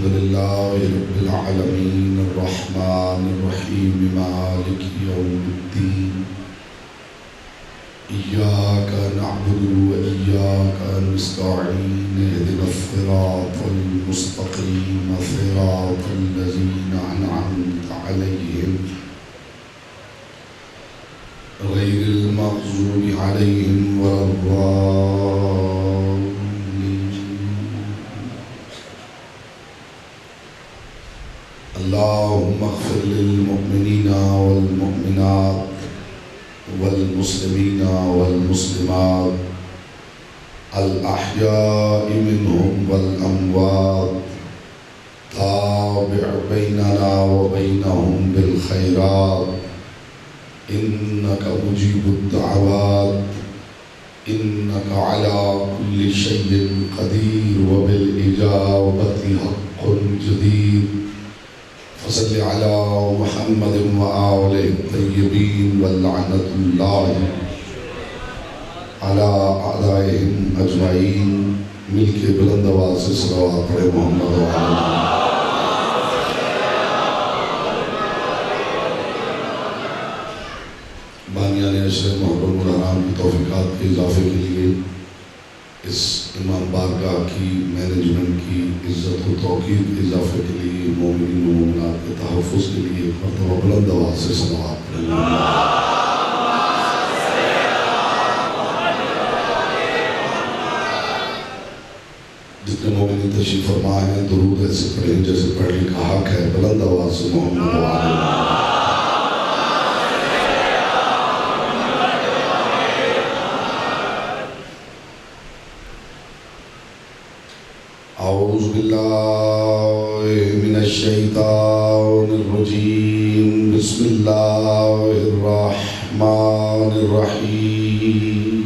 अल्हम्दुलिल्लाहि रब्बिल आलमीन अर्रहमानिर रहीम मालिकि यौमिद्दीन इय्याका नअबुदु व इय्याका नस्तईन इहदिनस सिरातल मुस्तक़ीम सिरातल लज़ीना अनअमता अलैहिम गैरिल मग़ज़ूबि अलैहिम वलद्दाल्लीन। अल्लाहुम्मा इग़फ़िर लिल मुअमिनीना वल मुअमिनात वल मुस्लिमीना वल मुस्लिमात अल अहयाइ मिनहुम वल अमवात ताबिअ बैनना व बैनहुम बिल खैरात इन्नका मुजीबुद दअवात इन्नका अला कुल्लि शैइन क़दीर व बिल इजाबति हक़्क़ुन जदीर। फसल्लि अला मुहम्मदिन व आलिहि तय्यबीन व लअनतुल्लाहि अला अअदाइहिम अजमईन। मिलके बुलंद आवाज़ से सलावत पढ़े मोहम्मद व आले। बानियाने अशर मुहर्रम मुहर्रम की तौफ़ीक़ात के इजाफ़े के लिए इस इमाम बारगाह की मैनेजमेंट की इज़्ज़त व तौक़ीर के इजाफ़े के लिए मोमिनीन व मोमिनात के तहफ़्फ़ुज़ के लिए एक मरतबा बुलंद आवाज़ से सलावत पढ़ें। जितने मोमिनीन तशरीफ़ फरमा हैं दुरूद ऐसे पढ़ें जैसे पढ़ने का हक़ है। बुलंद आवाज़ से मोहम्मद व आले। औज़ु बिल्लाहि मिनश शैतानिर रजीम। बिस्मिल्लाहिर रहमानिर रहीम।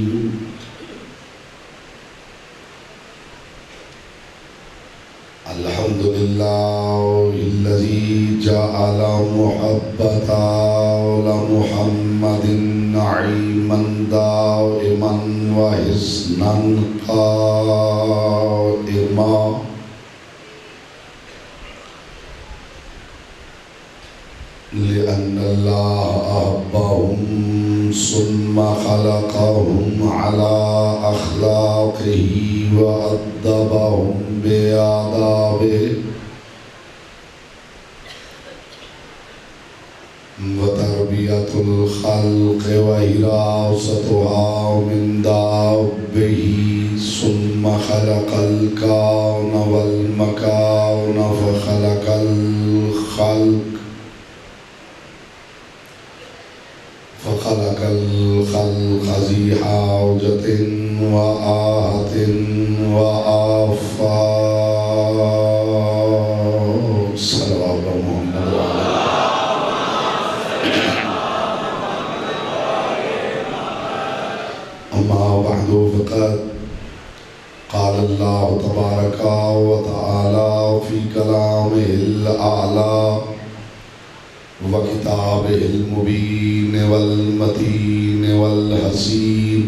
अल्हम्दुलिल्लाहिल्लज़ी जअला मुहब्बता मुहम्मदिन नईमन दाइमन व हिस्नन क़ाइमा। लिअन्नल्लाह अहब्बहुम सुम्मा खलक़हुम अला अख़लाक़िही व अद्दबहुम बिआदाबिही व तरबियतुल ख़ल्क़ व हिरासतुहा मिन दाब्बिही सुम्मा खलक़ल कौन वल मकान फ़ख़लक़ल ख़ल्क़ फ़ख़लक़ल ख़ल्क़ ज़ी हाजतिन व आहतिन व आफ़ात। सल्लल्लाहु अलैहि मुहम्मद व अम्मा बअदु फ़क़द क़ाल अल्लाहु तबारक व तआला फ़ी कलामिहिल आला व किताबिहिल मुबीन वल मतीन वल हसीन।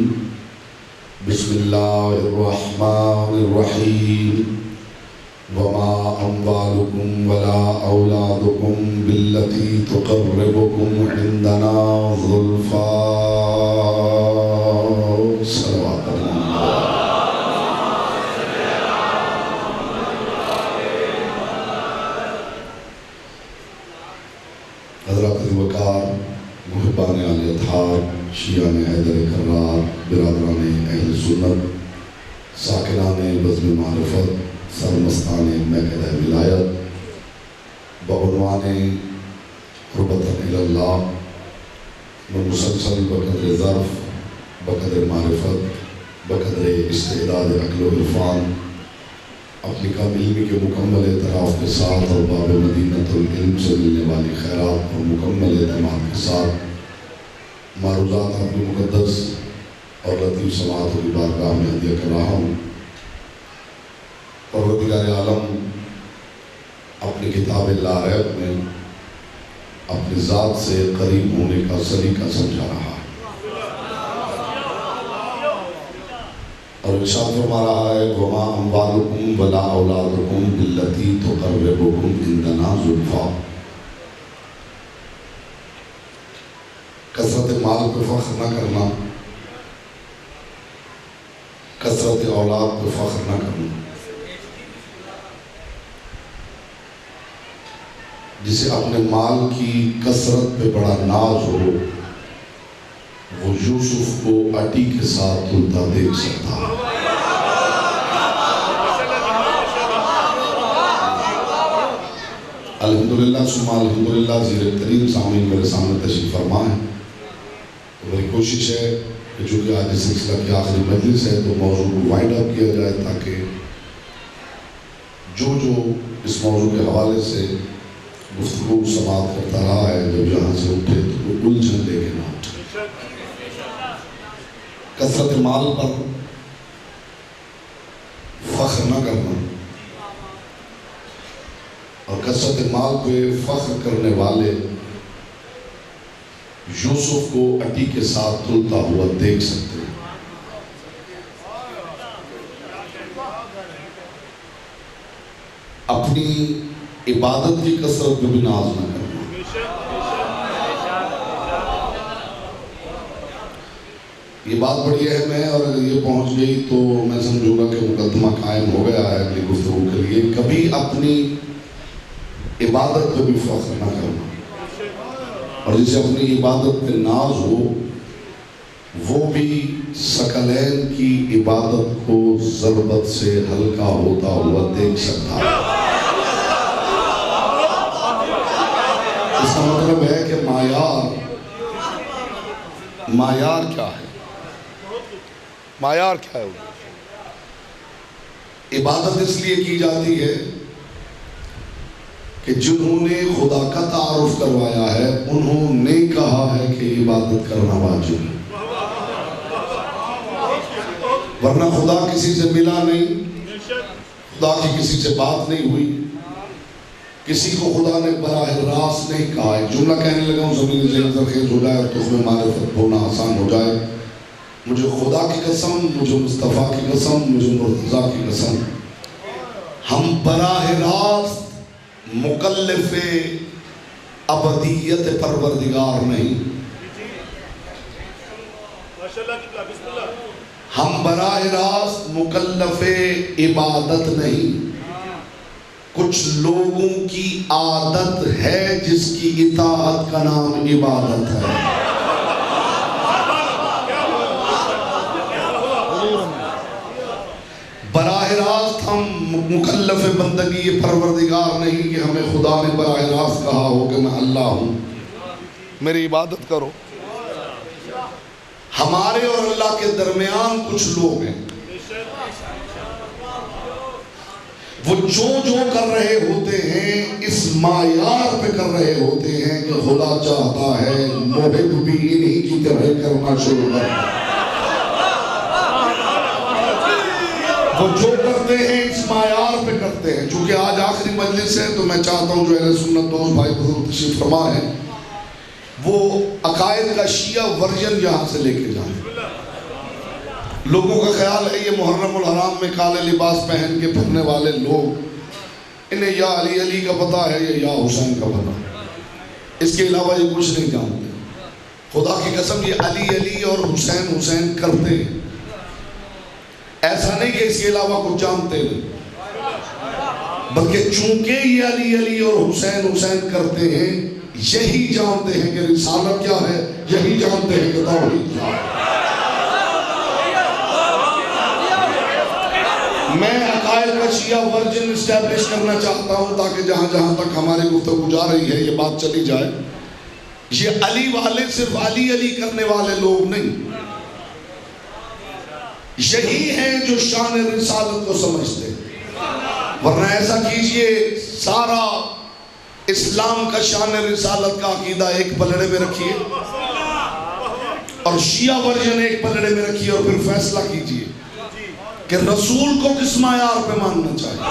बिस्मिल्लाहिर रहमानिर रहीम। वमा अम्वालुकुम वला औलादुकुम बिल्लती तुक़र्रिबुकुम इंदना ज़ुल्फ़ा। सल्लल्लाहु अलैहि वसल्लम। हज़रात वक़ार मुहिबान आले अतहार शियान हैदर कर्रार बिरादरान अहले सुन्नत साकिनान बज़्म मारिफत सरमस्तान महकद विलायत बउनवान क़ुर्बतन इलल्लाह मुसलसल बक़द्र ज़र्फ़ बक़द्र मारिफत बक़द्र इस्तिदाद अक़ल व इरफ़ान अपनी कामिली के मुकम्मल एतराफ़ के साथ और बाब मदीनतुल इल्म से मिलने वाली खैरात और मुकम्मल एतमाद के साथ मारूज़ात अपनी मुक़द्दस और लतीफ़ समाअत की बारगाह में हदिया कर रहा हूँ। परवरदिगार आलम अपनी किताब ला रैब में अपनी ज़ात से करीब होने का सलीका समझा रहा है। और और इरशाद फरमा रहा है वमा अम्वालुकुम वला औलादुकुम बिल्लती तुक़र्रिबुकुम इंदना ज़ुल्फ़ा। कसरत माल पे फ़ख्र न करना, कसरत औलाद पे फ़ख्र न करना। जिसे अपने माल की कसरत पे बड़ा नाज हो, वो यूसुफ को अटी के साथ तुलता देख सकता है। अल्हम्दुलिल्लाह सुम्मा अल्हम्दुलिल्लाह ज़ीरे तरीम सामीन मेरे सामने तशरीफ़ फरमा है। तो मेरी कोशिश है कि चूँकि आज इस सिलसिला की आखिरी मजलिस है तो मौजू को वाइंड अप किया जाए, ताकि जो इस मौजू के हवाले से गुफ्तगू समाप्त करता रहा है, जब यहाँ से उठे तो वो उलझन लेके ना उठे। कसरत माल पर फ़ख्र न करना और कसरत माल पे फ़ख्र करने वाले यूसुफ को अटी के साथ तुलता हुआ देख सकते हैं। अपनी इबादत की कसरत पे भी नाज न करना। ये बात बड़ी अहम है और अगर ये पहुंच गई तो मैं समझूंगा कि मुकदमा कायम हो गया है अगली गुफ्तगू के लिए। कभी अपनी इबादत पे भी फ़ख्र न करना, और जिसे अपनी इबादत पे नाज हो वो भी सकलैन की इबादत को ज़रबत से हल्का होता हुआ देख सकता है। इसका मतलब है कि मायार क्या है? मायार क्या है? इबादत इसलिए की जाती है कि जिन्होंने खुदा का तारुफ करवाया है उन्होंने कहा है कि इबादत करना वाजिब है, वरना खुदा किसी से मिला नहीं, खुदा की किसी से बात नहीं हुई, किसी को खुदा ने बराह रास्त नहीं कहा। एक जुमला कहने लगा हूँ ज़मीन ज़ेन ज़रख़ेज़ हो जाए और तुख़्मे मारिफ़त बोना आसान हो जाए। मुझे खुदा की कसम, मुझे मुस्तफ़ा की कसम, मुझे मुर्तज़ा की कसम, हम बराह रास्त मुकल्लिफ़े अबदियत परवरदिगार नहीं, हम बराह रास्त मुकल्लफ़े इबादत नहीं। कुछ लोगों की आदत है जिसकी इताअत का नाम इबादत है। बराह रास्त हम मुकल्लफ़ बंदगी परवरदिगार नहीं कि हमें खुदा ने बराह रास्त कहा हो कि मैं अल्लाह हूँ, मेरी इबादत करो। हमारे और अल्लाह के दरमियान कुछ लोग हैं, वो जो कर रहे होते हैं इस मायार पे कर रहे होते हैं कि खुदा चाहता है मोहिब भी इन्हीं की तरह करना शुरू कर। वो जो करते हैं इस मायार पे करते हैं। चूंकि आज आखिरी मजलिस है तो मैं चाहता हूँ जो अहले सुन्नत दोस्त भाई बुजुर्ग तशरीफ फरमा है वो अकायद का शिया वर्जन यहाँ से लेके जाए। लोगों का ख्याल है ये मुहर्रम उल हराम में काले लिबास पहन के फिरने वाले लोग, इन्हें या अली अली का पता है या हुसैन का पता, इसके अलावा ये कुछ नहीं जानते। खुदा की कसम ये अली अली और हुसैन हुसैन करते हैं, ऐसा नहीं कि इसके अलावा कुछ जानते नहीं, बल्कि चूंकि ये अली अली और हुसैन हुसैन करते हैं यही जानते हैं कि रिसालत क्या है, यही जानते हैं कि तौहीद क्या है। मैं अकायद का शिया वर्जन इस्टेब्लिश करना चाहता हूँ ताकि जहाँ जहाँ तक हमारी गुफ्तगू जा रही है ये बात चली जाए। ये अली वाले सिर्फ अली अली करने वाले लोग नहीं, यही हैं जो शान रिसालत को समझते हैं। वरना ऐसा कीजिए सारा इस्लाम का शान रिसालत का अकीदा एक पलड़े में रखिए और शिया वर्जन एक पलड़े में रखिए और फिर फैसला कीजिए कि रसूल को किस मायार पे मानना चाहिए।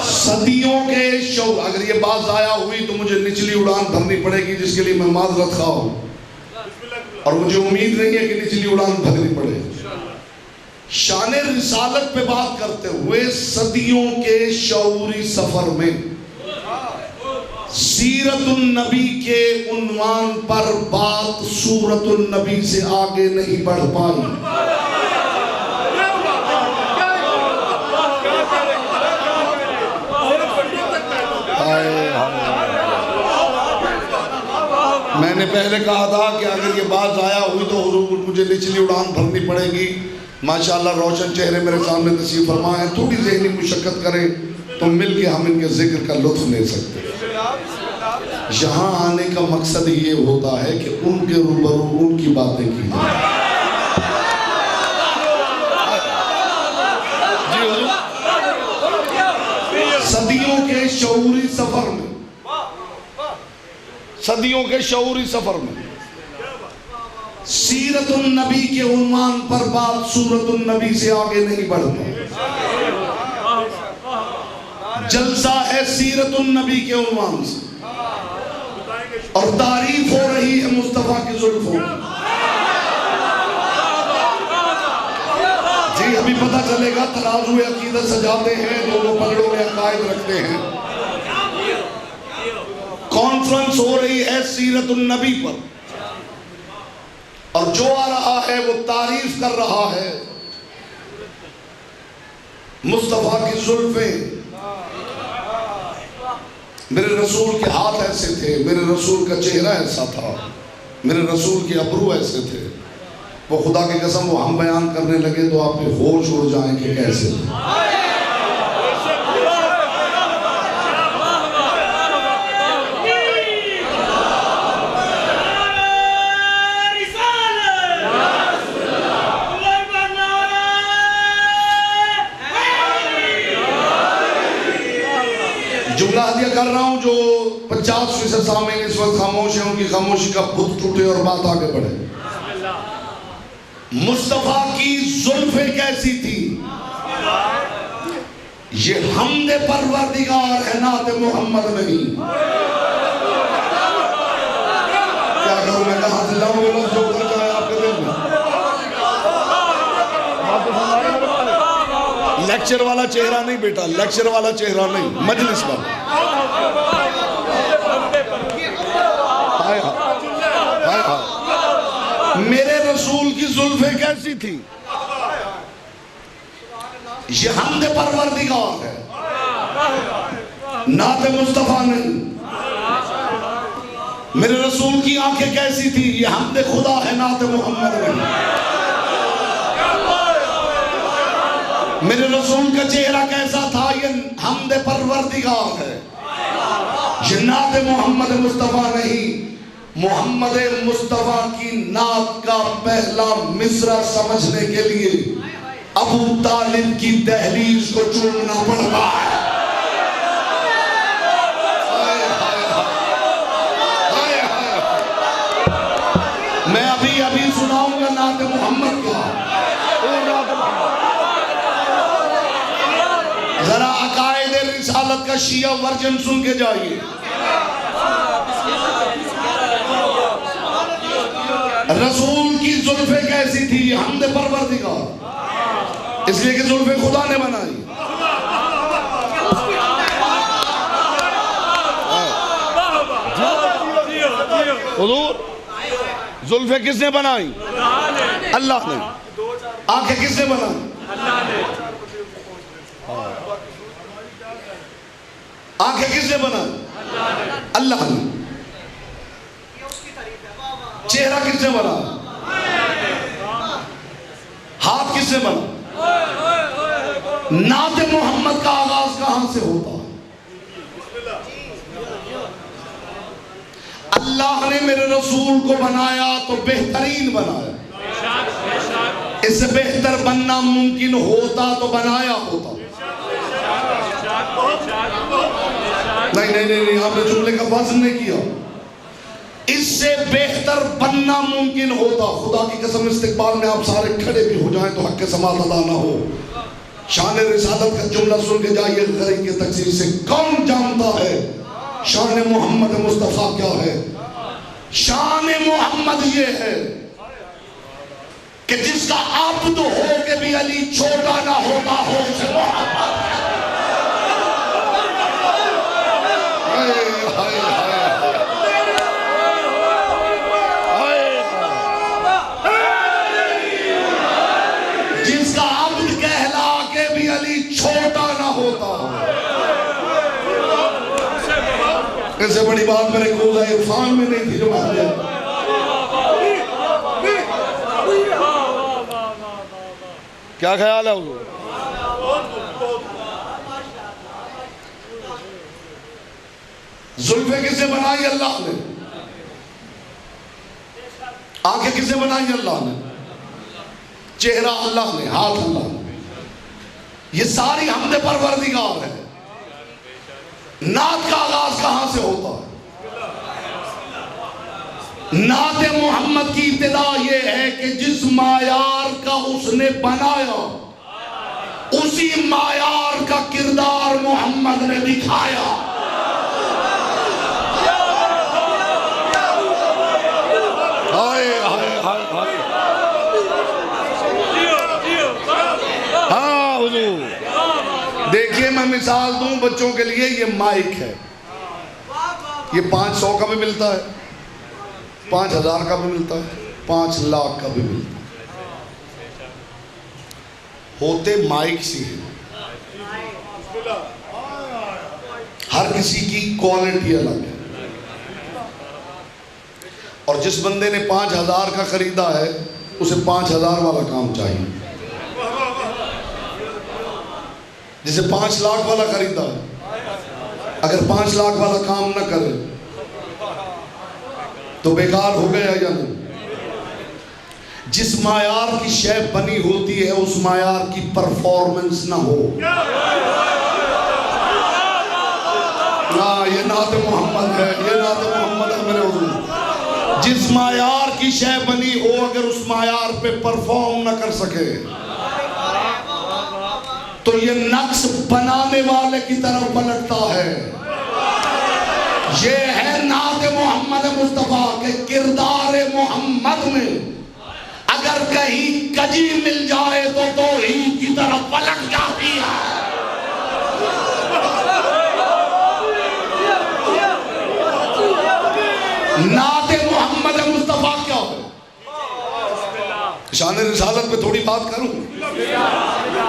सदियों के शौक, अगर ये बात ज़ाया हुई तो मुझे निचली उड़ान भरनी पड़ेगी जिसके लिए मैं माजरत खा हूं। और मुझे उम्मीद नहीं है कि निचली उड़ान भरनी पड़े। शान रिसालत पे बात करते हुए सदियों के शऊरी सफर में सीरतुन नबी के उन्वान पर बात सूरतुन नबी से आगे नहीं बढ़ पाई। मैंने पहले कहा था कि अगर ये बात ज़ाया हुई तो हुजूर मुझे निचली उड़ान भरनी पड़ेगी। माशाअल्लाह रोशन चेहरे मेरे सामने नसीब फरमाए। थोड़ी ज़हनी मुशक्क़त करें तो मिल के हम इनके जिक्र का लुत्फ़ ले सकते हैं। यहाँ आने का मकसद ये होता है कि उनके रूबरू उनकी बातें की जाए। सदियों के शऊरी सफर में, सदियों के शऊरी सफर में सीरतुन नबी के उन्वान पर बात सूरतुन नबी से आगे नहीं बढ़ता। जलसा है सीरतुन नबी के उन्वान से और तारीफ हो रही है मुस्तफा की जुल्फों की। जी अभी पता चलेगा तराजू अकीदत सजाते हैं, दोनों पगड़ों में अकायद रखते हैं। कॉन्फ्रेंस हो रही है सीरतुन नबी पर और जो आ रहा है वो तारीफ कर रहा है मुस्तफा की जुल्फें। मेरे रसूल के हाथ ऐसे थे, मेरे रसूल का चेहरा ऐसा था, मेरे रसूल के अबरू ऐसे थे। वो खुदा की कसम वो हम बयान करने लगे तो आप पे होश उड़ जाएं कि कैसे थे। जुमला हदिया कर रहा हूं। जो 50% सामने इस वक्त खामोश है, उनकी खामोशी का बुत टूटे और बात आगे बढ़े। मुस्तफा की जुल्फे कैसी थी? ये हमदे परवरदिगार है, नाते मोहम्मद नहीं। क्या करूं मैं, कहां से लाऊं वो जो उतर जाए आपके दिल में। लेक्चर वाला चेहरा नहीं बेटा, लेक्चर वाला चेहरा नहीं, मजलिस वाला। मेरे रसूल की जुल्फे कैसी थी? ये हमदे परवरदिगार है, नाते मुस्तफा नहीं। मेरे रसूल की आंखें कैसी थी? ये हमदे खुदा है, नाते मोहम्मद नहीं। मेरे रसूल का चेहरा कैसा था? ये हमदे परवरदिगार है, ये नाते मोहम्मद मुस्तफा नहीं। मोहम्मद मुस्तफा की नात का पहला मिसरा समझने के लिए अबू तालिब की दहलीज को चूमना पड़ता है। मैं अभी अभी सुनाऊंगा नाते मोहम्मद का। जरा अकायद रिसालत का शिया वर्जन सुन के जाइए। रसूल की जुल्फे कैसी थी? हमदे परवरदिगार, इसलिए कि जुल्फे खुदा ने बनाई। हुजूर जुल्फे किसने बनाई? अल्लाह ने। आंखें किसने बनाई? आंखें किसने बनाई? अल्लाह ने। चेहरा किसने बना? हाथ किसने बना? नाते मोहम्मद का आगाज कहां से होता है? अल्लाह ने मेरे रसूल को बनाया तो बेहतरीन बनाया। इससे बेहतर बनना मुमकिन होता तो बनाया होता। नहीं नहीं नहीं, आपने जुमले का वजन नहीं किया। इससे बेहतर बनना मुमकिन होता। खुदा की कसम इस्तिकबाल में आप सारे खड़े भी हो जाएं तो हक के समात अदा ना हो। शान रिसालत का जुमला सुन के जाइए। गरीब की तकसीर से कौन जानता है शान मोहम्मद मुस्तफ़ा क्या है? शान मोहम्मद ये है कि जिसका आब्द हो के भी अली छोटा ना होता हो उसे मोहब्बत है। जिसका आब्द कहला के भी अली छोटा ना होता हो, इससे बड़ी बात मेरे कोज़ा इरफान में नहीं थी जो मैं क्या ख्याल है हुजूर? जुल्फे किसे बनाई अल्लाह ने? आंखें किसे बनाई अल्लाह ने? चेहरा अल्लाह ने, हाथ अल्लाह ने। ये सारी हमदे परवरदिगार है। नात का आगाज कहां से होता है? नाते मोहम्मद की इब्तिदा ये है कि जिस मायार का उसने बनाया उसी मायार का किरदार मोहम्मद ने दिखाया। हाय हाय हाय हाय। हाँ हुजूर, देखिए मैं मिसाल दूं बच्चों के लिए। ये माइक है, ये 500 का भी मिलता है, 5000 का भी मिलता है, 5 लाख का भी मिलता है। होते माइक से हैं। हर किसी की क्वालिटी अलग है। और जिस बंदे ने 5000 का खरीदा है उसे 5000 वाला काम चाहिए। जिसे 5 लाख वाला खरीदा है, अगर 5 लाख वाला काम न करे तो बेकार हो गया या नहीं? जिस मायार की शय बनी होती है उस मायार की परफॉर्मेंस ना हो, ना ये नात मोहम्मद है, ये नात मोहम्मद है मेरे हुजूर। जिस मायार की शय बनी हो अगर उस मायार पे परफॉर्म ना कर सके तो ये नक्श बनाने वाले की तरफ पलटता है। ये है नात मोहम्मद मुस्तफा के किरदार मोहम्मद में अगर कहीं कजी मिल जाए तो तौहीद की तरफ पलट जाती है। नात मोहम्मद मुस्तफा क्या है? शान रिसालत पे थोड़ी बात करूं।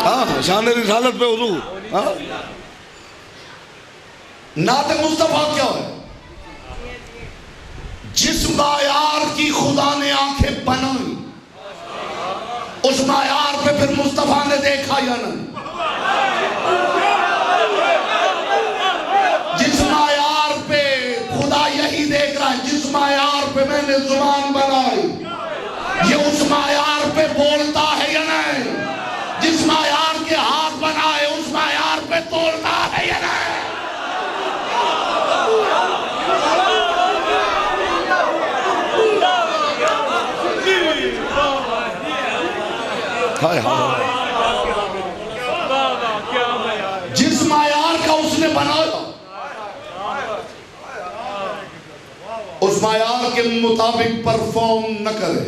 हाँ, शान रिसालत पे हुजूर। हाँ, नात मुस्तफा क्या है? जिस मायार की खुदा ने आंखें बनाई उस मायार पे फिर मुस्तफा ने देखा या नहीं? जिस मायार पे खुदा यही देख रहा है, जिस मायार पे मैंने जुबान बनाई ये उस मायार पे बोलता है या नहीं? जिस मायार के हाथ बनाए उस मायार पे तोड़ता है या नहीं? हाय हाय। जिस मायार का उसने बनाया उस मायार के मुताबिक परफॉर्म न करे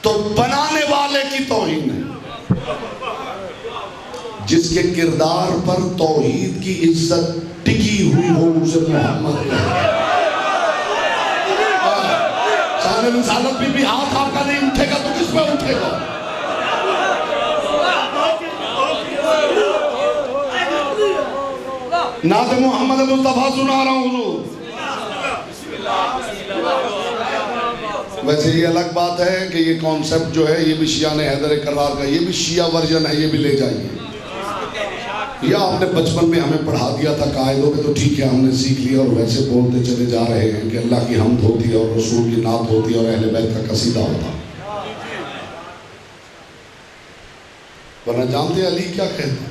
तो बनाने वाले की तौहीन है। जिसके किरदार पर तौहीद की इज्जत टिकी हुई हो उसे मोहम्मद कहते हैं। रिसालत भी हाथ आपका नहीं उठेगा तो किस पे उठेगा? नात मोहम्मद मुस्तफा सुना रहा हूँ। वैसे ये अलग बात है कि ये कॉन्सेप्ट जो है ये भी शिया ने हैदर करार का, ये भी शिया वर्जन है, ये भी ले जाइए। या आपने बचपन में हमें पढ़ा दिया था कायदों पे तो ठीक है, हमने सीख लिया और वैसे बोलते चले जा रहे हैं कि अल्लाह की हम्द होती है और रसूल की नात होती है और अहले बैत का कसीदा होता। वरना जानते अली क्या कहते हैं?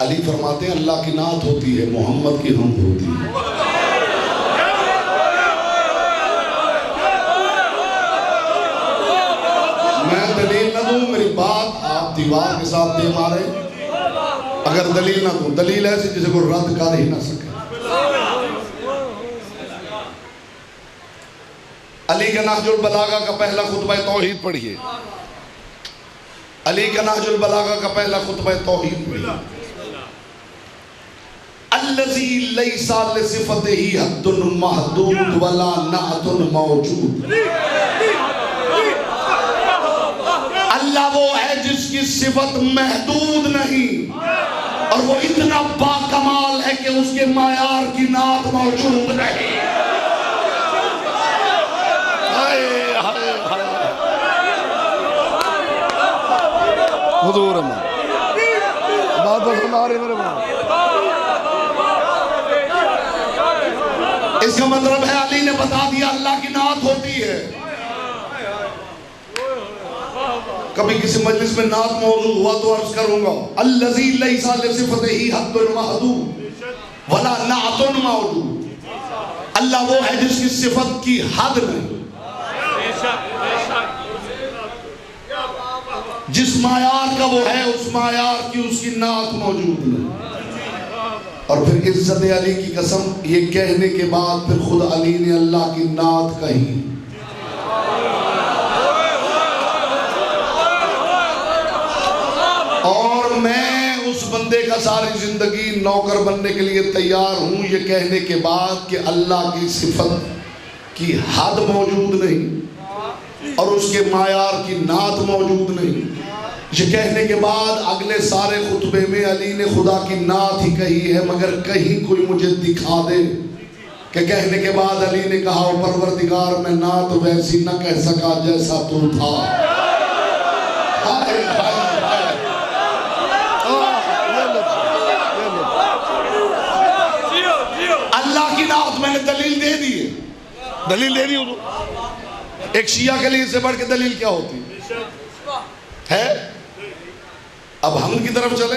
अली फरमाते हैं अल्लाह की नात होती है, मोहम्मद की हम्द होती है। मैं दलील न दूं, मेरी बात आप दीवार के साथ दे मारे। अगर दलील ना दूं, दलील ऐसी जिसे कोई रद्द कर ही ना सके। अली का नहजुल बलागा का पहला खुतबा तौहीद पढ़िए। अली का नहजुल बलागा का पहला खुतबा तौहीद पढ़िए। अल्लज़ी लैसा लिसिफ़तिही हद्दुन महदूद वला नाअतुन मौजूद। अल्लाह वो है जिसकी सिफत महदूद नहीं और वो इतना बाकमाल है कि उसके मायार की नात मौजूद नहीं। हुजूर बात सुना रहे मेरे भाई। इसका मतलब है अली ने बता दिया अल्लाह की नात होती है। कभी किसी मजलिस में नात मौजू हुआ तो अर्ज करूंगा अल्लज़ी लैसा लिसिफ़तिही हद्दुन महदूद वला नाअतुन मौजूद। अल्लाह वो है जिसकी सिफत की हद नहीं, जिस मायार का वो है उस मायार की उसकी नात मौजूद नहीं। और फिर इज्जत अली की कसम, ये कहने के बाद फिर खुद अली ने अल्लाह की नात कही। और मैं उस बंदे का सारी जिंदगी नौकर बनने के लिए तैयार हूं ये कहने के बाद कि अल्लाह की सिफत की हद मौजूद नहीं और उसके मायार की नात मौजूद नहीं। ये कहने के बाद अगले सारे खुतबे में अली ने खुदा की नात ही कही है, मगर कहीं कोई मुझे दिखा दे कि कहने के बाद अली ने कहा परवरदिगार मैं नात वैसी न कह सका जैसा तू था। अल्लाह की नात मैंने दलील दे दी है, दलील दे दी हो। एक शिया के लिए इससे बढ़ के दलील क्या होती है? अब हम की तरफ चले।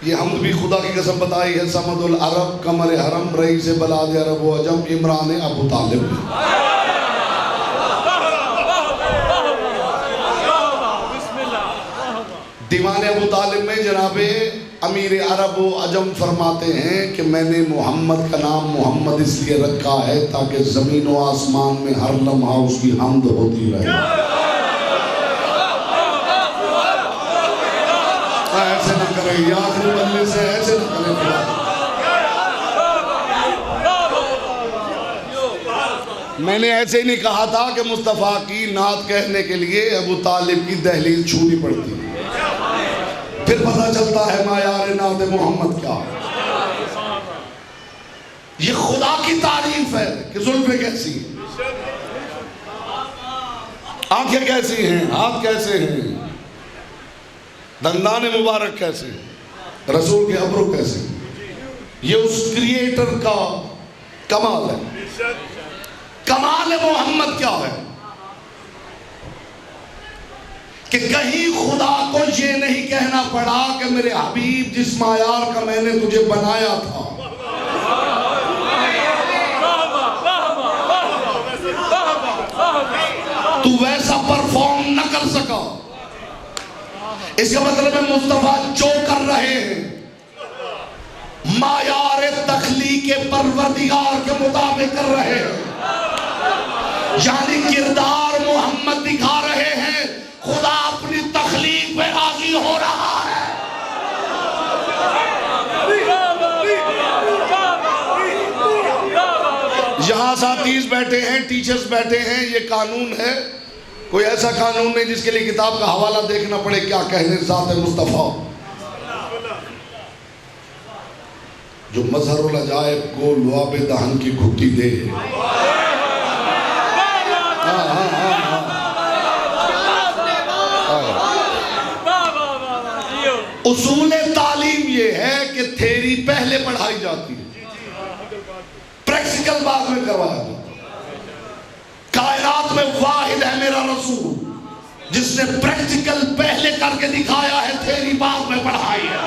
ये हम भी खुदा की कसम बताई है। समदुल अरब कमर हरम रही से बलाद अरब व अजम इमरान अबू तालिब। दीवान अबू तालिब में जनाबे अमीर अरब व अजम फरमाते हैं कि मैंने मोहम्मद का नाम मोहम्मद इसलिए रखा है ताकि ज़मीन व आसमान में हर लम्हा उसकी हमद होती रहे। ऐसे न करें आखिरी बल्ले से, ऐसे न करें। मैंने ऐसे ही नहीं कहा था कि मुस्तफ़ा की नात कहने के लिए अबू तालिब की दहलीज छूनी पड़ती। फिर पता चलता है मायार नात मोहम्मद क्या है। ये खुदा की तारीफ है कि जुल्फ़ें कैसी हैं, आंखें कैसी हैं, हाथ कैसे हैं, दंदान मुबारक कैसे हैं, रसूल के अब्रू कैसे हैं। ये उस क्रिएटर का कमाल है। कमाल मोहम्मद क्या है कि कहीं खुदा को ये नहीं कहना पड़ा कि मेरे हबीब जिस मायार का मैंने तुझे बनाया था तू वैसा परफॉर्म न कर सका। इसका मतलब है मुस्तफा जो कर रहे हैं मायार तखलीक परवरदिगार के मुताबिक कर रहे हैं, यानी किरदार मोहम्मद दिखा रहे हैं। खुदा अपनी तखलीक पे राजी हो रहा है। यहाँ साथीज बैठे हैं, टीचर्स बैठे हैं, ये कानून है। कोई ऐसा कानून नहीं जिसके लिए किताब का हवाला देखना पड़े। क्या कहने ज़ात मुस्तफ़ा जो मजहरुल अजायब को लुआबे दहन की घुट्टी दे। उसूल तालीम ये है कि थेरी पहले पढ़ाई जाती है, प्रैक्टिकल बाद में करवाया जाता है। कायनात में वाहिद है मेरा रसूल जिसने प्रैक्टिकल पहले करके दिखाया है, थेरी बाद में पढ़ाई है।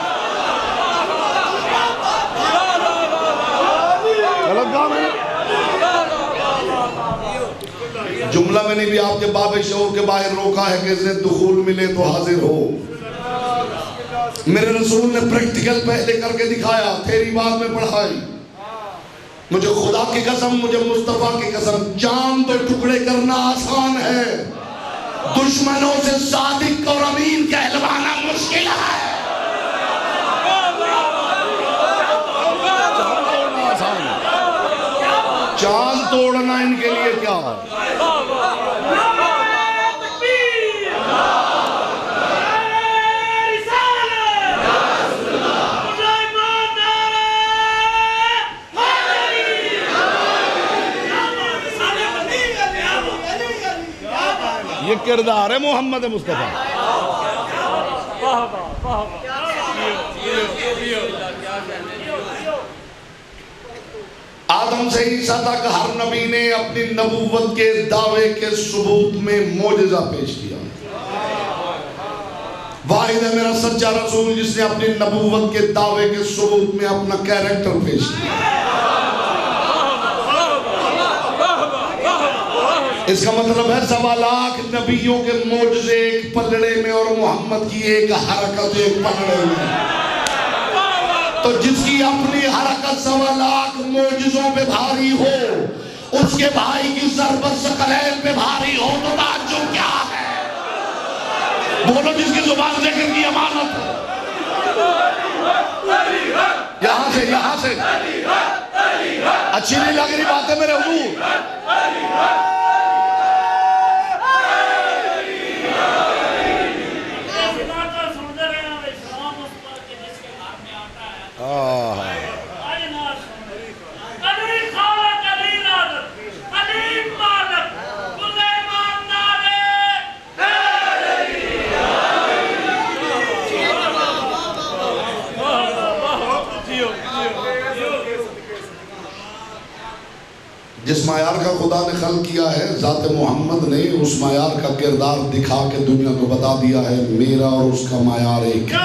जुमला मैंने भी आपके बाब शऊर के बाहर रोका है कि इसने दुखूल मिले तो हाजिर हो। मेरे रसूल ने प्रैक्टिकल पहले करके दिखाया, तेरी बात में पढ़ाई। मुझे खुदा की कसम, मुझे मुस्तफा की कसम, चांद तो टुकड़े करना आसान है, दुश्मनों से सादिक और अमीन कहलवाना मुश्किल है। चांद तोड़ना इनके लिए क्या है? ये किरदार है मोहम्मद मुस्तफा। आदम से ईसा तक हर नबी ने अपनी नबूवत के दावे के सबूत में मोजज़ा पेश किया। वाहिद है मेरा सच्चा रसूल जिसने अपनी नबूवत के दावे के सबूत में अपना कैरेक्टर पेश किया। इसका मतलब है 1.25 लाख नबियों के मोजज़े एक पलड़े में और मोहम्मद की एक हरकत एक पलड़े में। तो जिसकी अपनी हरकत 1.25 लाख मोजज़ों पे भारी हो, उसके भाई की ज़रबत सकलैन पे भारी हो तो ताज्जुब क्या है? बोलो जिसकी जुबान जिक्र की अमानत हो। यहाँ से अच्छी नहीं लग रही बातें मेरे हुजूर? जिस मायार का खुदा ने खल किया है, ज़ात मोहम्मद ने उस मायार का किरदार दिखा के दुनिया को बता दिया है, मेरा और उसका मायार एक है।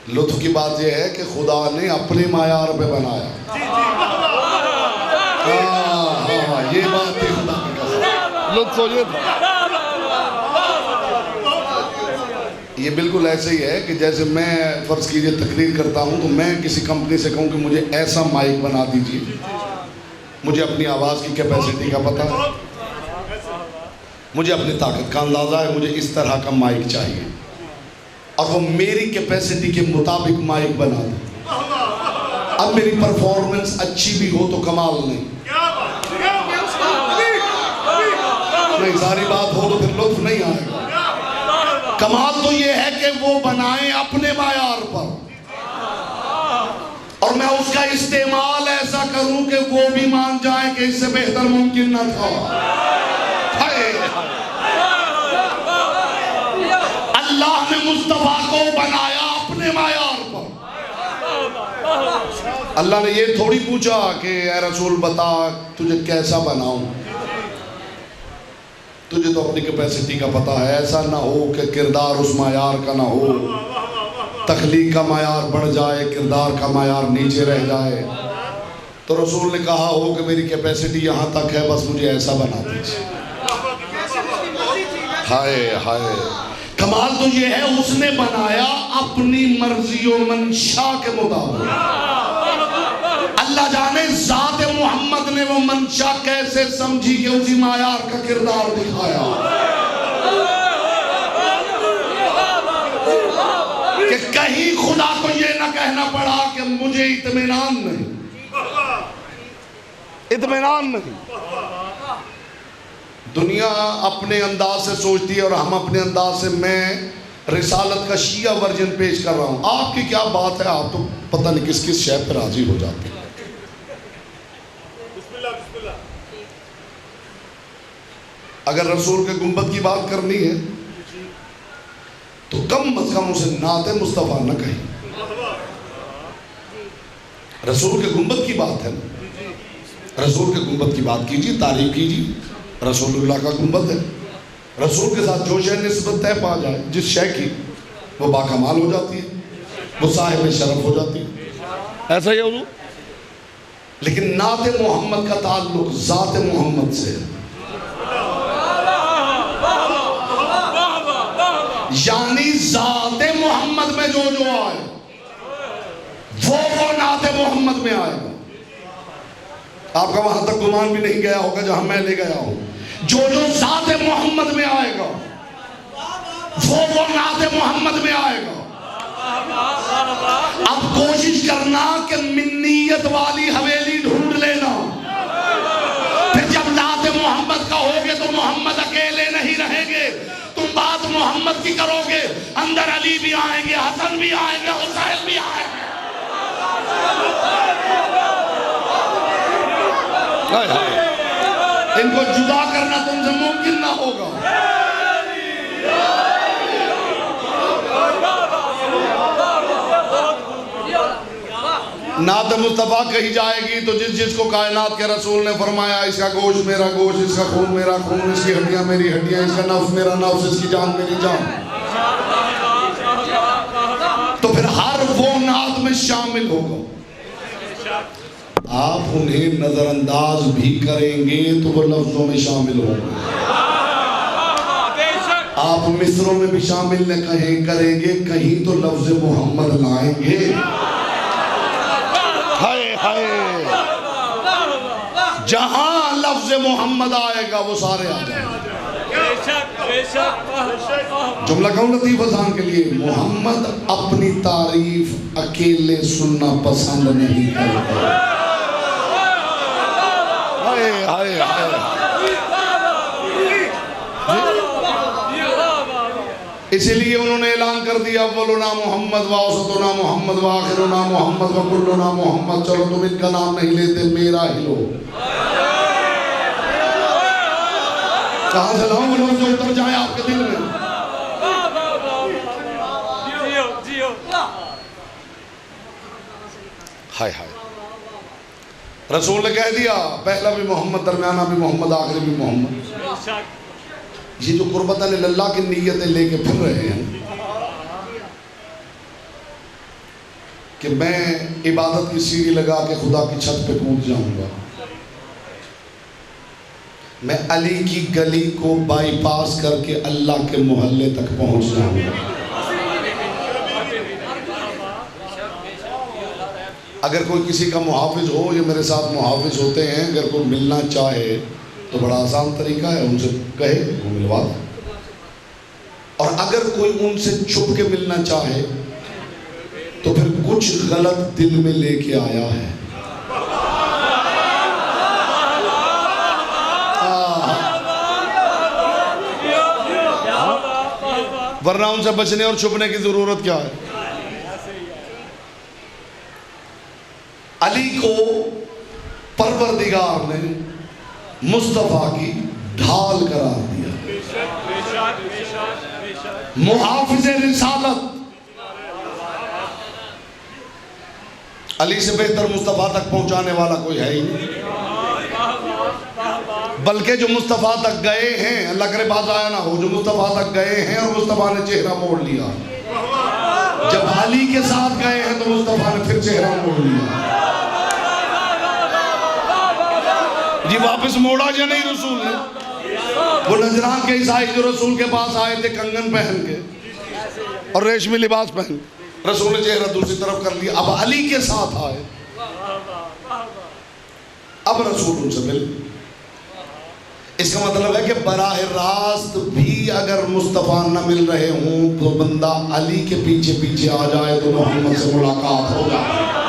लुत्फ की बात यह है कि खुदा ने अपने मायार पे बनाया। ये बात है खुदा की कसम। लुत्फ हो ये था। ये बिल्कुल ऐसे ही है कि जैसे मैं फर्ज कीजिए तकरीर करता हूँ तो मैं किसी कंपनी से कहूँ कि मुझे ऐसा माइक बना दीजिए, मुझे अपनी आवाज़ की कैपेसिटी का पता है, मुझे अपनी ताकत का अंदाज़ा है, मुझे इस तरह का माइक चाहिए और वो मेरी कैपेसिटी के मुताबिक माइक बना दे। अब मेरी परफॉर्मेंस अच्छी भी हो तो कमाल नहीं, सारी बात हो तो फिर लुत्फ नहीं आएगा। कमाल तो ये है कि वो बनाए अपने मायार पर और मैं उसका इस्तेमाल ऐसा करूं कि वो भी मान जाए कि इससे बेहतर मुमकिन न था। अल्लाह ने मुस्तफा को बनाया अपने मायार पर। अल्लाह ने ये थोड़ी पूछा कि ऐ रसूल बता तुझे कैसा बनाऊं, तुझे तो अपनी कैपेसिटी का पता है, ऐसा ना हो कि किरदार उस मायार का ना हो, तख्लीक का मायार बढ़ जाए, किरदार का मायार नीचे रह जाए। तो रसूल ने कहा हो कि मेरी कैपेसिटी यहाँ तक है, बस मुझे ऐसा बना दीजिए। हाय हाय, कमाल तो ये है उसने बनाया अपनी मर्जी और मंशा के मुताबिक। अल्लाह जाने ज़ात मोहम्मद ने वो मंशा कैसे समझी कि उसी मायार का किरदार दिखाया कि कहीं खुदा को ये ना कहना पड़ा कि मुझे इत्मीनान नहीं, इत्मीनान नहीं। दुनिया अपने अंदाज से सोचती है और हम अपने अंदाज से। मैं रिसालत का शिया वर्जन पेश कर रहा हूँ, आपकी क्या बात है, आप तो पता नहीं किस किस शय पर राजी हो जाते हैं। अगर रसूल के गुंबद की बात करनी है तो कम अज कम उसे नाते मुस्तफ़ा न कहें। रसूल के गुंबद की बात है, रसूल के गुंबद की बात कीजिए, तारीफ कीजिए। रसूलुल्लाह का गुंबद है, रसूल के साथ जो शय निस्बत तय पा जाए जिस शय की, वो बाकमाल हो जाती है, वो साहिब शरफ हो जाती है। ऐसा ही हुजूर लेकिन नात मोहम्मद का ताल्लुक ज़ात मोहम्मद से है। यानी ज़ात मोहम्मद में जो जो आए वो नात मोहम्मद में आएगा। आपका वहां तक गुमान भी नहीं गया होगा जहां मैं ले गया हूं। जो जो ज़ात मोहम्मद में आएगा वो नात मोहम्मद में आएगा। अब कोशिश करना कि मिन्नियत वाली हवेली ढूंढ लेना, फिर जब नात मोहम्मद कहोगे तो मोहम्मद अकेले नहीं रहेंगे, तुम बात मोहम्मद की करोगे, अंदर अली भी आएंगे, हसन भी आएंगे, हुसैन भी आएंगे। इनको जुदा करना तुमसे मुमकिन ना होगा। नात मुस्तफा कही जाएगी तो जिसको कायनात के रसूल ने फरमाया इसका गोश्त मेरा गोश्त, इसका खून मेरा खून, इसकी हड्डियां मेरी हड्डियां, इसका नफ्स मेरा नफ्स, इसकी जान मेरी जान, तो फिर हर वो नात में शामिल होगा। आप उन्हें नजरअंदाज भी करेंगे तो वो लफ्जों में शामिल होंगे। आप मिसरों में भी शामिल न कहें करेंगे, कहीं तो लफ्ज मोहम्मद लाएंगे। हाय हाय, जहां लफ्ज मोहम्मद आएगा वो सारे आ जाएंगे। जुमला कहूं लतीफ हसन के लिए, मोहम्मद अपनी तारीफ अकेले सुनना पसंद नहीं करता। इसीलिए उन्होंने ऐलान कर दिया अव्वलुना मोहम्मद व औसतुना मोहम्मद व आखिरुना मोहम्मद व कुल्लुना मोहम्मद। चलो तुम इनका नाम नहीं लेते, मेरा ही लो। कहां से लाऊं लोग जो उतर जाए आपके दिल में। हाय हाय, रसूल ने कह दिया पहला भी मोहम्मद, दरमियाना भी मोहम्मद, आखिरी भी मोहम्मद। ये जो कुर्बत अल्लाह की नीयतें लेके फिर रहे हैं कि मैं इबादत की सीढ़ी लगा के खुदा की छत पे कूद जाऊंगा, मैं अली की गली को बाईपास करके अल्लाह के मोहल्ले तक पहुंच जाऊंगा। अगर कोई किसी का मुहाफिज हो, ये मेरे साथ मुहाफिज होते हैं, अगर कोई मिलना चाहे तो बड़ा आसान तरीका है, उनसे कहे वो मिलवा दे। और अगर कोई उनसे छुप के मिलना चाहे तो फिर कुछ गलत दिल में लेके आया है। वरना उनसे बचने और छुपने की जरूरत क्या है। अली को परवरदिगार ने मुस्तफा की ढाल करार दिया, मुहाफिज़े रिसालत। अली से बेहतर मुस्तफा तक पहुंचाने वाला कोई है ही नहीं। बल्कि जो मुस्तफा तक गए हैं, अल्लाह करे बात आया ना हो, जो मुस्तफा तक गए हैं और मुस्तफा ने चेहरा मोड़ लिया, जब अली के साथ गए हैं तो मुस्तफा ने फिर चेहरा मोड़ लिया। जी वापस मोड़ा या नहीं रसूल ने? वो नजरान के ईसाई जो रसूल के पास आए थे कंगन पहन के और रेशमी लिबास पहन, रसूल ने चेहरा दूसरी तरफ कर लिया। अब अली के साथ आए, अब रसूल उनसे मिले। इसका मतलब है कि बराह रास्त भी अगर मुस्तफ़ा न मिल रहे हों तो बंदा अली के पीछे पीछे आ जाए तो मोहम्मद से मुलाकात हो जाए।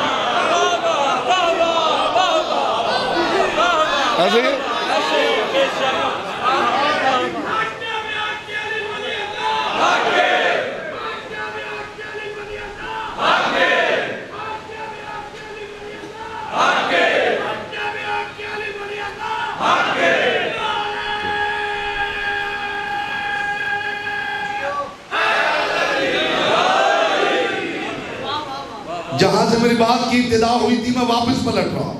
जहां से मेरी बात की इब्तिदा हुई थी मैं वापस पलट रहा हूं।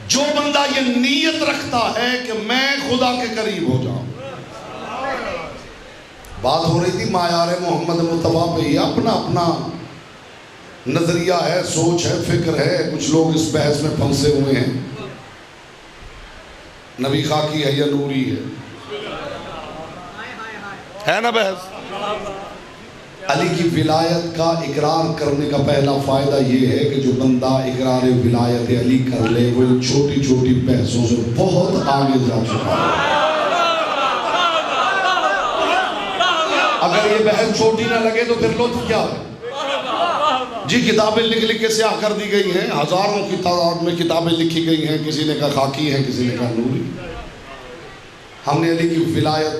जो बंदा ये नीयत रखता है कि मैं खुदा के करीब हो जाऊं, बात हो रही थी मायार मोहम्मद मुस्तफा पे ही, अपना अपना नजरिया है, सोच है, फिक्र है। कुछ लोग इस बहस में फंसे हुए हैं, नबी खाकी है या नूरी है ना बहस। अली की विलायत का इकरार करने का पहला फायदा ये है कि जो बंदा इकरार विलायत अली कर ले वो छोटी छोटी बहसों से बहुत आगे जा चुका है। अगर ये बहस छोटी ना लगे तो फिर लुत्फ क्या है जी। किताबें लिख लिख के स्याह कर दी गई हैं, हजारों की तादाद में किताबें लिखी गई हैं। किसी ने कहा खाकी है, किसी ने कहा नूरी। हमने अली की विलायत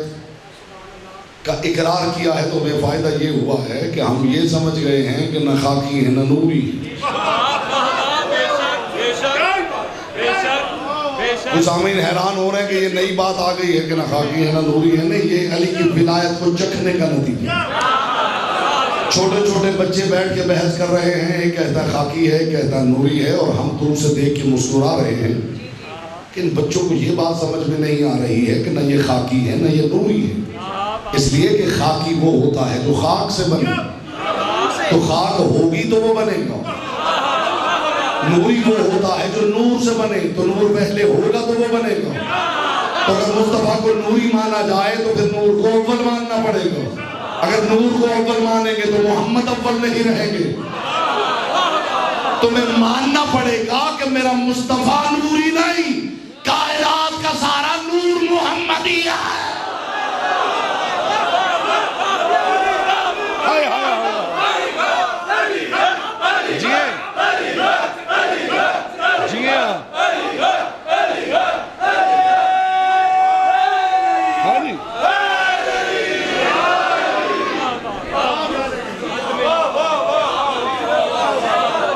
का इकरार किया है तो हमें फायदा ये हुआ है कि हम ये समझ गए हैं कि न खाकी है न नूरी। कुछ आमीन हैरान हो रहे हैं कि ये नई बात आ गई है कि न खाकी है न नूरी है। नहीं, ये अली की विलायत को चखने का नतीजा। छोटे छोटे बच्चे बैठ के बहस कर रहे हैं, एक कहता खाकी है, कहता नूरी है, और हम दूर से देख के मुस्कुरा रहे हैं कि इन बच्चों को ये बात समझ में नहीं आ रही है कि न ये खाकी है न ये नूरी है। इसलिए कि खाकी वो होता है जो खाक से बने, तो खाक होगी तो वो बनेगा। नूरी वो होता है जो नूर से बने, तो नूर पहले होगा तो वो बनेगा। तो अगर मुस्तफा को नूरी माना जाए तो फिर नूर को अव्वल मानना पड़ेगा। अगर नूर को अव्वल मानेंगे तो मोहम्मद अव्वल नहीं रहेंगे। तुम्हें मानना पड़ेगा कि मेरा मुस्तफा नूरी नहीं, कायनात का सारा नूर मुहम्मदिया है।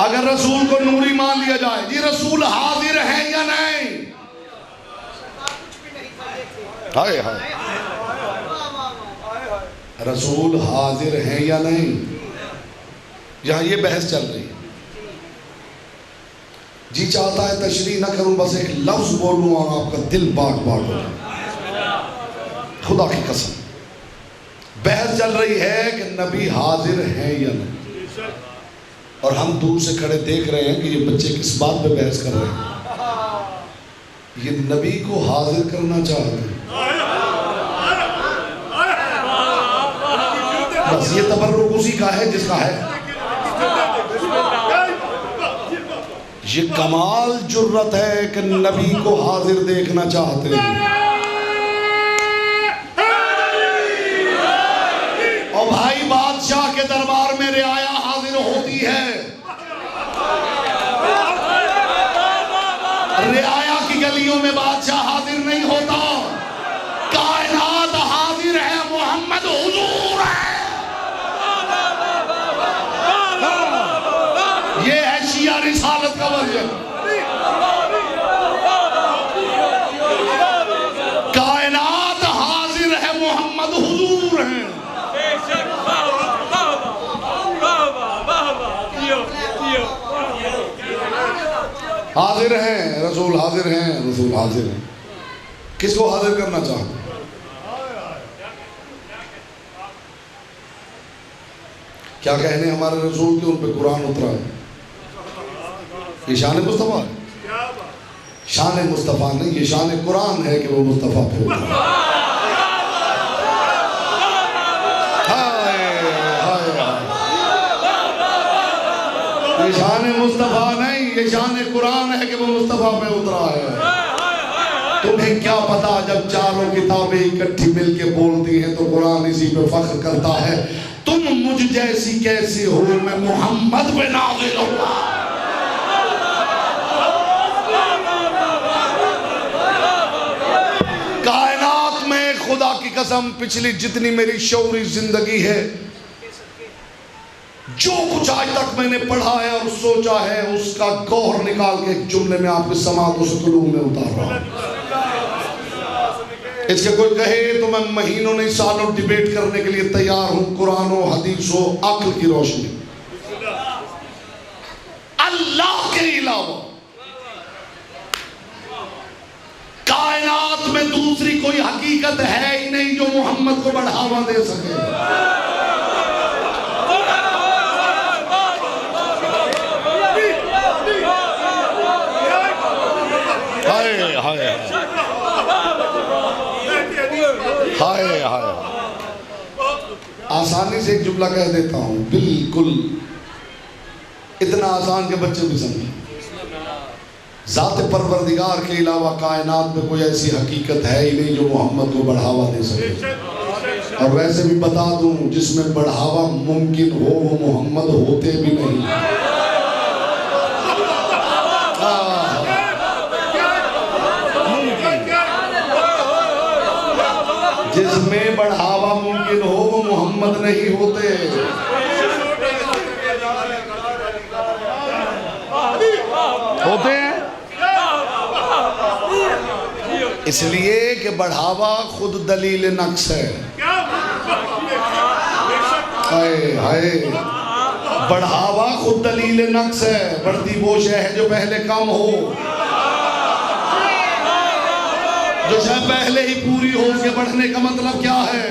अगर रसूल को नूरी मान लिया जाए, जी रसूल हाजिर हैं या नहीं? हाय हाय, रसूल हाजिर हैं या नहीं? यहां ये बहस चल रही है। जी चाहता है तशरीह न करूं, बस एक लफ्ज बोलूं और आपका दिल बाग बाग हो जाए। खुदा की कसम बहस चल रही है कि नबी हाजिर हैं या नहीं, और हम दूर से खड़े देख रहे हैं कि ये बच्चे किस बात पे बहस कर रहे हैं। ये नबी को हाजिर करना चाहते हैं। बस ये तबर्रुक उसी का है जिसका है। ये कमाल जुर्रत है कि नबी को हाजिर देखना चाहते हैं। और भाई बादशाह के दरबार में रियाया हाजिर होती है, रियाया की गलियों में बादशाह हाजिर नहीं होता। कायनात हाजिर है, मोहम्मद हुजूर है। ये है शिया रिसालत का वर्जन। कायनात हाजिर है, मोहम्मद हुजूर है। हाजिर हैं रसूल, हाजिर हैं रसूल, हाजिर हैं। किसको हाजिर करना चाहते? क्या कहने हमारे रसूल के, उन पे कुरान उतरा है। ये शान मुस्तफ़ा है, शान मुस्तफ़ा नहीं, ये शान कुरान है कि वो मुस्तफ़ा पे उतरा। ये शान मुस्तफ़ा नहीं, ये शान कुरान है कि वो मुस्तफ़ा पे उतरा है। तुम्हें क्या पता, जब चारों किताबें इकट्ठी मिलके बोलती हैं तो कुरान इसी पे फख्र करता है। तुम मुझ जैसी कैसी हो, मैं मोहम्मद पे नाज़िल हुआ। कायनात में खुदा की कसम पिछली जितनी मेरी शौरी जिंदगी है, जो कुछ आज तक मैंने पढ़ा है और सोचा है, उसका गौहर निकाल के एक जुमले में आपके समातों से कुलूब में उतार रहा हूं। इसके कोई कहे तो मैं महीनों नहीं सालों डिबेट करने के लिए तैयार हूं। कुरान हो, हदीस हो, अक्ल की रोशनी। अल्लाह के अलावा कायनात में दूसरी कोई हकीकत है ही नहीं जो मोहम्मद को बढ़ावा दे सके। हाय हाय, आसानी से एक जुमला कह देता हूँ, बिल्कुल इतना आसान के बच्चे भी समझे। ज़ात परवरदिगार के अलावा कायनात में कोई ऐसी हकीकत है ही नहीं जो मोहम्मद को बढ़ावा दे सके। और वैसे भी बता दूं, जिसमें बढ़ावा मुमकिन हो वो मोहम्मद होते भी नहीं। जिसमें बढ़ावा मुमकिन हो वो मोहम्मद नहीं होते। होते हैं इसलिए कि बढ़ावा खुद दलील नक्स है। हाय हाय, बढ़ावा खुद दलील नक्स है। बढ़ती वो शय है जो पहले कम हो, जो शय पहले ही पूरी हो उसके बढ़ने का मतलब क्या है?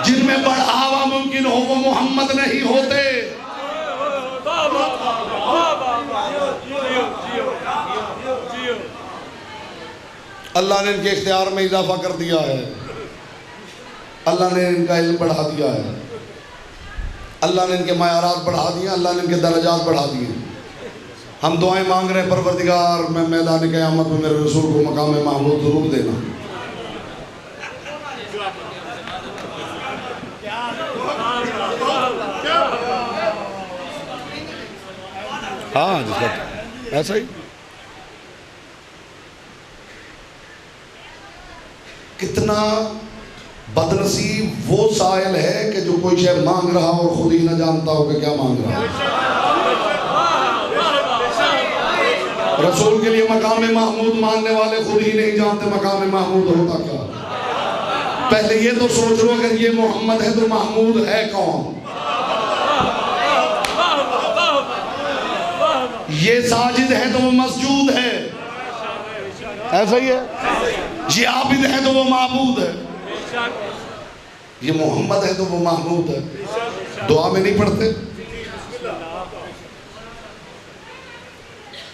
जिनमें बढ़ावा मुमकिन हो वो मोहम्मद नहीं होते। अल्लाह ने इनके इख्तियार में इजाफा कर दिया है, अल्लाह ने इनका इल्म बढ़ा दिया है, अल्लाह ने इनके मयारात बढ़ा दिए, अल्लाह ने इनके दर्जात बढ़ा दिए। हम दुआएं मांग रहे हैं, परवरदिगार में मैदान क़यामत में मेरे रसूल को मकाम महमूद ज़रूर देना। हाँ जिसका ऐसा ही। कितना बदनसीब वो साइल है कि जो कोई शय मांग रहा हो और खुद ही ना जानता हो कि क्या मांग रहा है। रसूल के लिए मकाम महमूद मांगने वाले खुद ही नहीं जानते मकाम महमूद होता क्या। पहले ये तो सोच लो, अगर ये मोहम्मद है तो महमूद है कौन? ये साजिद है तो वो मसजूद है, ऐसा ही है। ये आबिद है तो वो माबूद है, ये मोहम्मद है तो वो महमूद है। दुआ में नहीं पढ़ते?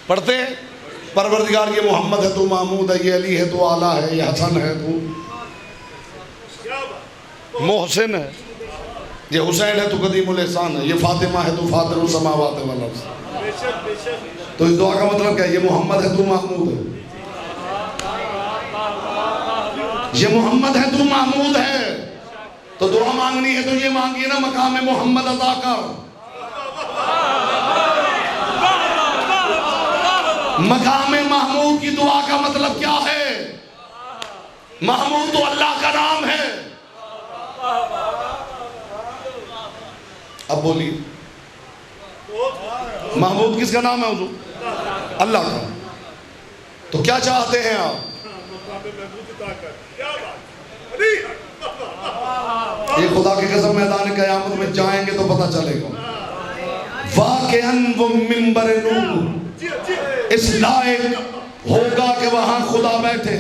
पढ़ते हैं, परवरदिगार ये मोहम्मद है तो महमूद है, ये अली है तो आला है, ये हसन है तो मोहसिन है, ये हुसैन है तो कदीमुल एहसान है, ये फातिमा है तो फातिरुल समावात वल अर्ज़। तो इस दुआ का मतलब क्या है? ये मोहम्मद है तो महमूद है, ये मोहम्मद है तो महमूद है। तो दुआ मांगनी है तो ये मांगिए ना, मकाम मोहम्मद अता कर। मकाम महमूद की दुआ का मतलब क्या है? महमूद तो अल्लाह का नाम है। अब बोलिए, महमूद किसका नाम है? हुजूर अल्लाह का। तो क्या चाहते हैं आप? ये खुदा की कसम मैदान क़यामत में जाएंगे तो पता चलेगा। वाक़अन वो मिंबर नूर इस लायक होगा कि वहां खुदा बैठे,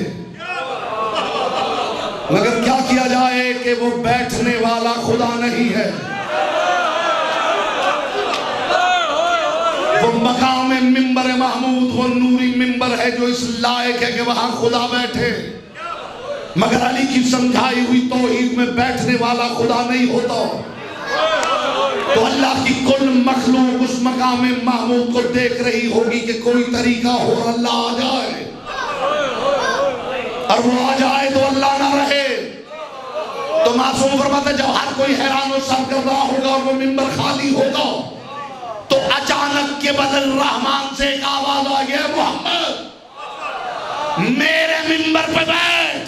मगर क्या किया जाए कि वो बैठने वाला खुदा नहीं है। वो मकाम मिंबर महमूद वो नूरी मिंबर है जो इस लायक है कि वहां खुदा बैठे, मगर अली की समझाई हुई तौहीद में बैठने वाला खुदा नहीं होता। तो अल्लाह की कुल मखलूक उस मकाम महमूद को देख रही होगी कि कोई तरीका हो और अल्लाह आ जाए, और वो आ जाए तो अल्लाह ना रहे। तो मासूम फरमाता है, जब हर कोई हैरान और सरगर्दा होगा और वो मिंबर खाली होगा, तो अचानक के बदल रहमान से एक आवाज आ गया, मोहम्मद मेरे मिंबर पे बैठ।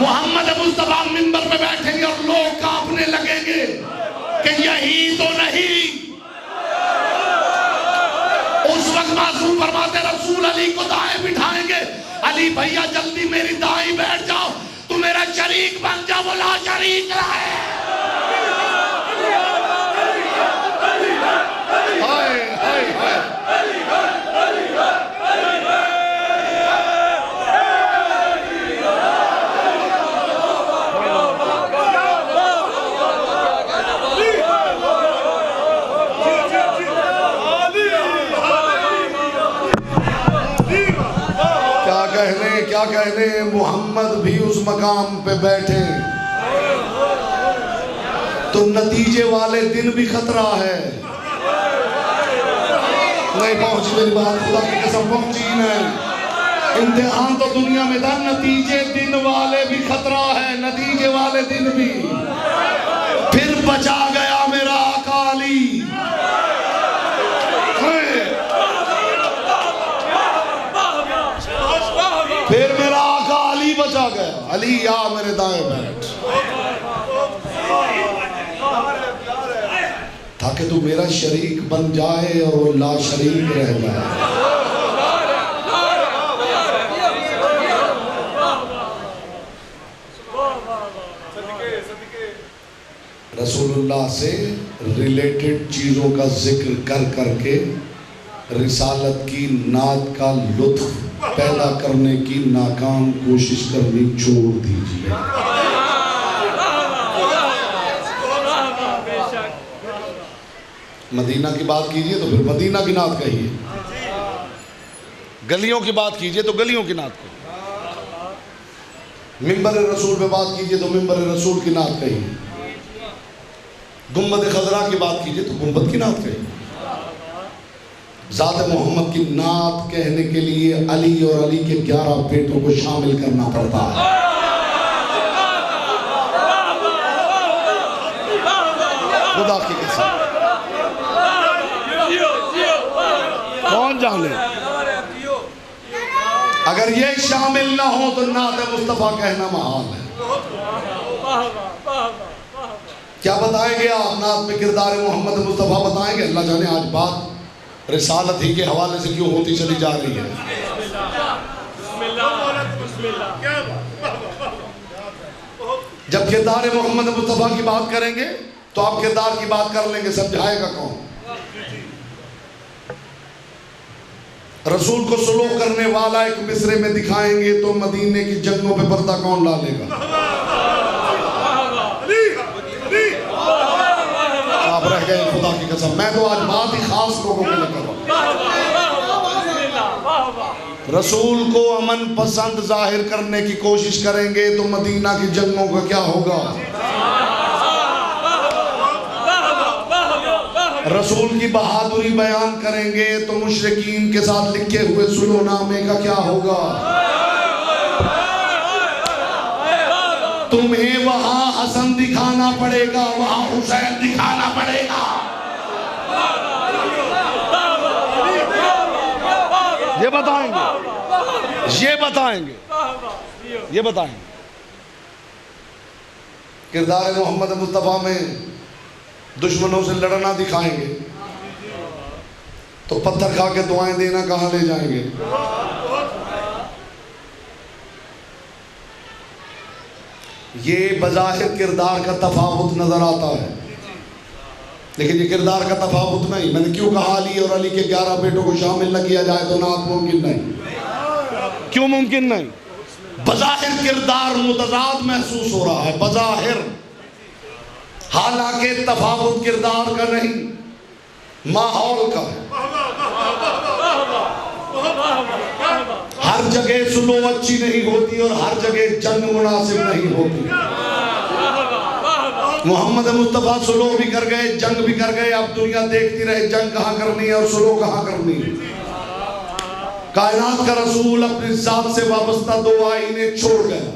मोहम्मद मुस्तफा मिंबर पे बैठेंगे और लोग कांपने लगेंगे कि यही तो नहीं। उस वक्त मासूम फरमाते रसूल अली को दाएं बिठाएंगे, अली भैया जल्दी मेरी दाएं बैठ जाओ, तू मेरा शरीक बन जा, वो ला शरीक है। क्या कहने मोहम्मद भी उस मकाम पे बैठे तो नतीजे वाले दिन भी खतरा है। नहीं पहुंची मेरी बात, खुदा की कसम पहुंची नहीं। इम्तिहान तो दुनिया में था, नतीजे दिन वाले भी खतरा है, नतीजे वाले दिन भी। फिर बचा गया मेरा आका अली। फिर मेरा आका अली बचा गया। अली या मेरे दाएं बैठ, ताकि तू मेरा शरीक बन जाए और वो ला शरीक रह जाए। रसूलुल्लाह से रिलेटेड चीज़ों का जिक्र कर करके रिसालत की नात का लुत्फ पैदा करने की नाकाम कोशिश करनी छोड़ दीजिए। मदीना की बात कीजिए तो फिर मदीना की नात कहिए, गलियों की बात कीजिए तो गलियों की नात कहिए, मिंबर रसूल पे बात कीजिए तो मिंबर रसूल की नात कहिए, गुंबद खजरा की बात कीजिए तो गुंबद की नात कहिए। ज़ात मोहम्मद की नात कहने के लिए अली और अली के 11 बेटों को शामिल करना पड़ता है। खुदा की कसम, कौन जाने, अगर ये शामिल ना हो तो नात मुस्तफ़ा कहना महाल है। क्या बताएंगे आप नात में किरदार मोहम्मद मुस्तफ़ा बताएंगे? अल्लाह जाने आज बात रिसालत ही के हवाले से क्यों होती चली जा रही है। जब किरदार मोहम्मद मुस्तफ़ा की बात करेंगे तो आप किरदार की बात कर लेंगे, समझाएगा कौन? रसूल को सुलूक करने वाला एक मिसरे में दिखाएंगे तो मदीने की जंगों पे पर्दा कौन डालेगा? आप रह गए खुदा की कसम। मैं तो आज बात ही खास लोगों के लिए कर रहा हूं। रसूल को अमन पसंद जाहिर करने की कोशिश करेंगे तो मदीना की जंगों का क्या होगा? रसूल की बहादुरी बयान करेंगे तो मुशरिकीन के साथ लिखे हुए सुलहनामे का क्या होगा? तुम्हें वहां हसन दिखाना पड़ेगा, वहां हुसैन दिखाना पड़ेगा। ये बताएंगे, ये बताएंगे, ये बताएंगे। किरदार मोहम्मद मुस्तफ़ा में दुश्मनों से लड़ना दिखाएंगे तो पत्थर खा के दुआएं देना कहां ले जाएंगे? ये बज़ाहिर किरदार का तफावुत नजर आता है, लेकिन ये किरदार का तफावुत नहीं। मैंने क्यों कहा अली और अली के 11 बेटों को शामिल न किया जाए तो नात मुमकिन नहीं। क्यों मुमकिन नहीं? बज़ाहिर किरदार मुतज़ाद महसूस हो रहा है, बज़ाहिर, हालांकि तफावुत किरदार का नहीं, माहौल का है। हर जगह सुलो अच्छी नहीं होती और हर जगह जंग मुनासिब नहीं होती। मोहम्मद मुस्तफ़ा सुलो भी कर गए, जंग भी कर गए। अब दुनिया देखती रहे जंग कहाँ करनी है और सुलो कहाँ करनी है। कायनात का रसूल अपनी जात से वाबस्ता 2 आईने छोड़ गया।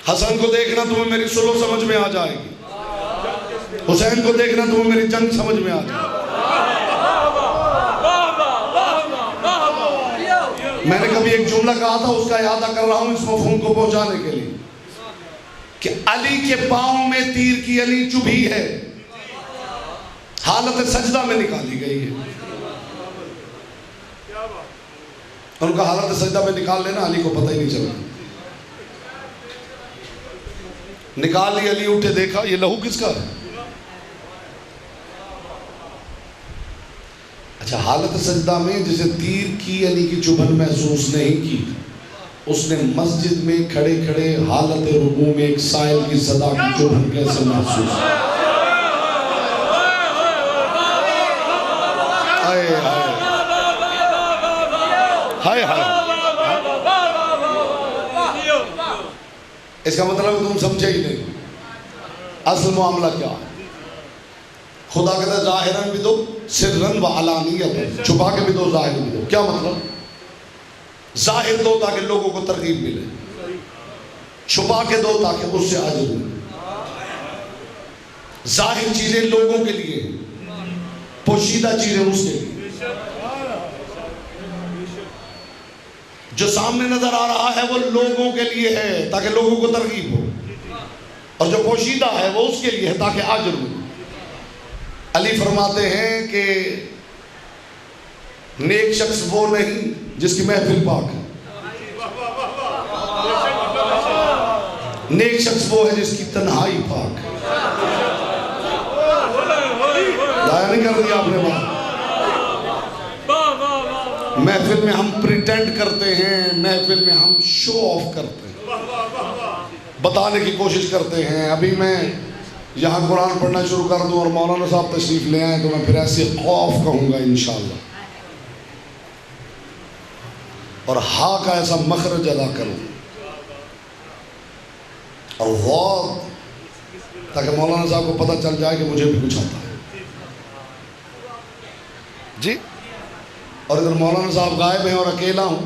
हसन को देखना तुम्हें मेरी सुलो समझ में आ जाएगी, हुसैन को देखना तुम्हें मेरी जंग समझ में आ जाएगी। मैंने कभी एक जुमला कहा था, उसका यादा कर रहा हूं इस मफ़हूम को पहुंचाने के लिए कि अली के पांव में तीर की अली चुभी है, हालत सजदा में निकाली गई है। उनका हालत सजदा में निकाल लेना अली को पता ही नहीं चला। निकाल ली, अली उठे, देखा ये लहू किसका है? अच्छा, हालत सजदा में जिसे तीर की अली की चुभन महसूस नहीं की, उसने मस्जिद में खड़े खड़े हालत रुकू में एक साइल की सदा की चुभन कैसे महसूस? हाय हाय हाय हाय। इसका मतलब तुम समझे ही नहीं असल मामला क्या है। खुदा कहता है जाहिरन भी दो सिर्रन व अलानियतन, छुपा के भी दो जाहिर भी दो। क्या मतलब? जाहिर दो ताकि लोगों को तरगीब मिले, छुपा के दो ताकि उससे अजर मिले। जाहिर चीजें लोगों के लिए, पोशीदा चीजें उसके लिए। जो सामने नजर आ रहा है वो लोगों के लिए है ताकि लोगों को तरगीब हो, और जो पोशीदा है वो उसके लिए है ताकि अजर मिले। अली फरमाते हैं कि नेक शख्स वो नहीं जिसकी महफिल पाक है, नेक शख्स वो है जिसकी तन्हाई पाक है। जाया नहीं कर दिया आपने बात। महफिल में हम प्रिटेंड करते हैं, महफिल में हम शो ऑफ करते हैं, बताने की कोशिश करते हैं। अभी मैं यहाँ कुरान पढ़ना शुरू कर दूँ और मौलाना साहब तशरीफ़ ले आए तो मैं फिर ऐसे खौफ कहूँगा इंशाअल्लाह, और हा का ऐसा मखरज अदा करूँ और गौर, ताकि मौलाना साहब को पता चल जाए कि मुझे भी कुछ आता है जी। और अगर मौलाना साहब गायब हैं और अकेला हूँ